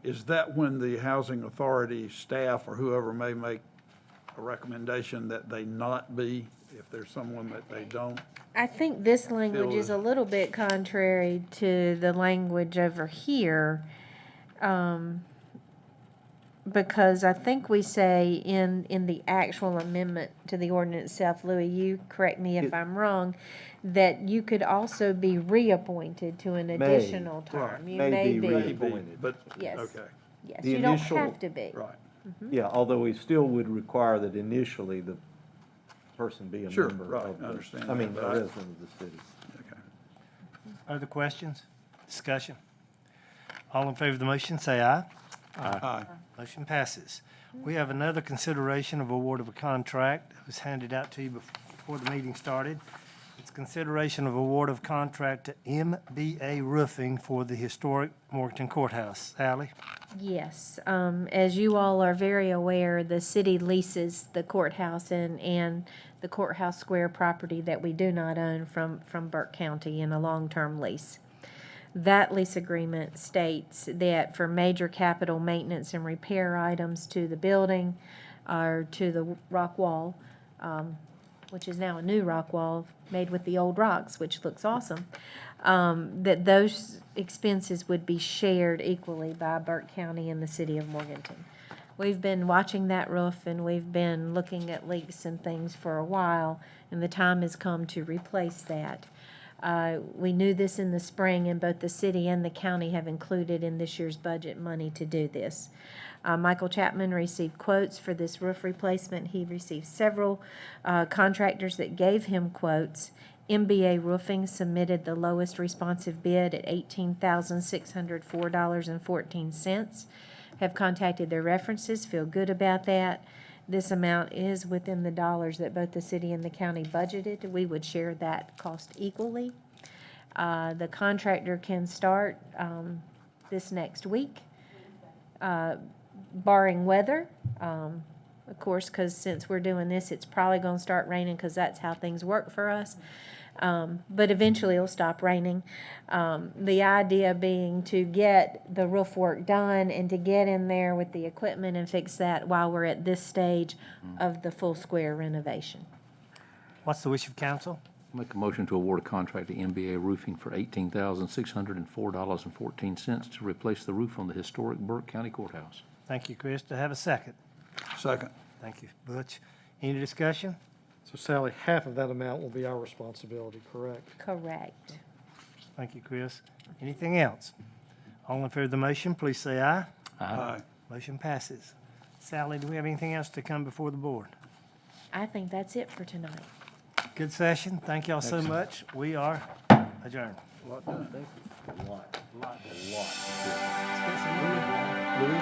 is that when the housing authority staff or whoever may make a recommendation that they not be, if there's someone that they don't? I think this language is a little bit contrary to the language over here. because I think we say in the actual amendment to the ordinance itself, Louis, you correct me if I'm wrong, that you could also be reappointed to an additional term. You may be. reappointed. But, Yes. okay, Yes, The you don't initial- have to be. right. Yeah, although we still would require that initially the person be a Sure, member right, of I understand I mean, that, a but I- resident of the city. Okay. Other questions? Discussion? All in favor of the motion, say aye. Aye. Motion passes. We have another consideration of award of a contract. It was handed out to you before the meeting started. It's consideration of award of contract to MBA Roofing for the historic Morganton Courthouse. Sally? Yes, as you all are very aware, the city leases the courthouse and the courthouse square property that we do not own from Burke County in a long-term lease. That lease agreement states that for major capital maintenance and repair items to the building or to the rock wall, which is now a new rock wall made with the old rocks, which looks awesome, that those expenses would be shared equally by Burke County and the city of Morganton. We've been watching that roof and we've been looking at leaks and things for a while, and the time has come to replace that. We knew this in the spring, and both the city and the county have included in this year's budget money to do this. Michael Chapman received quotes for this roof replacement. He received several contractors that gave him quotes. MBA Roofing submitted the lowest responsive bid at $18,604.14. Have contacted their references, feel good about that. This amount is within the dollars that both the city and the county budgeted. We would share that cost equally. The contractor can start this next week, barring weather. Of course, because since we're doing this, it's probably going to start raining because that's how things work for us. But eventually it'll stop raining. The idea being to get the roof work done and to get in there with the equipment and fix that while we're at this stage of the full square renovation. What's the wish of council? Make a motion to award a contract to MBA Roofing for $18,604.14 to replace the roof on the historic Burke County Courthouse. Thank you, Chris. To have a second? Second. Thank you, Butch. Any discussion? So Sally, half of that amount will be our responsibility, correct? Correct. Thank you, Chris. Anything else? All in favor of the motion, please say aye. Aye. Motion passes. Sally, do we have anything else to come before the board? I think that's it for tonight. Good session. Thank y'all so much. We are adjourned. Lot done. A lot. Louis?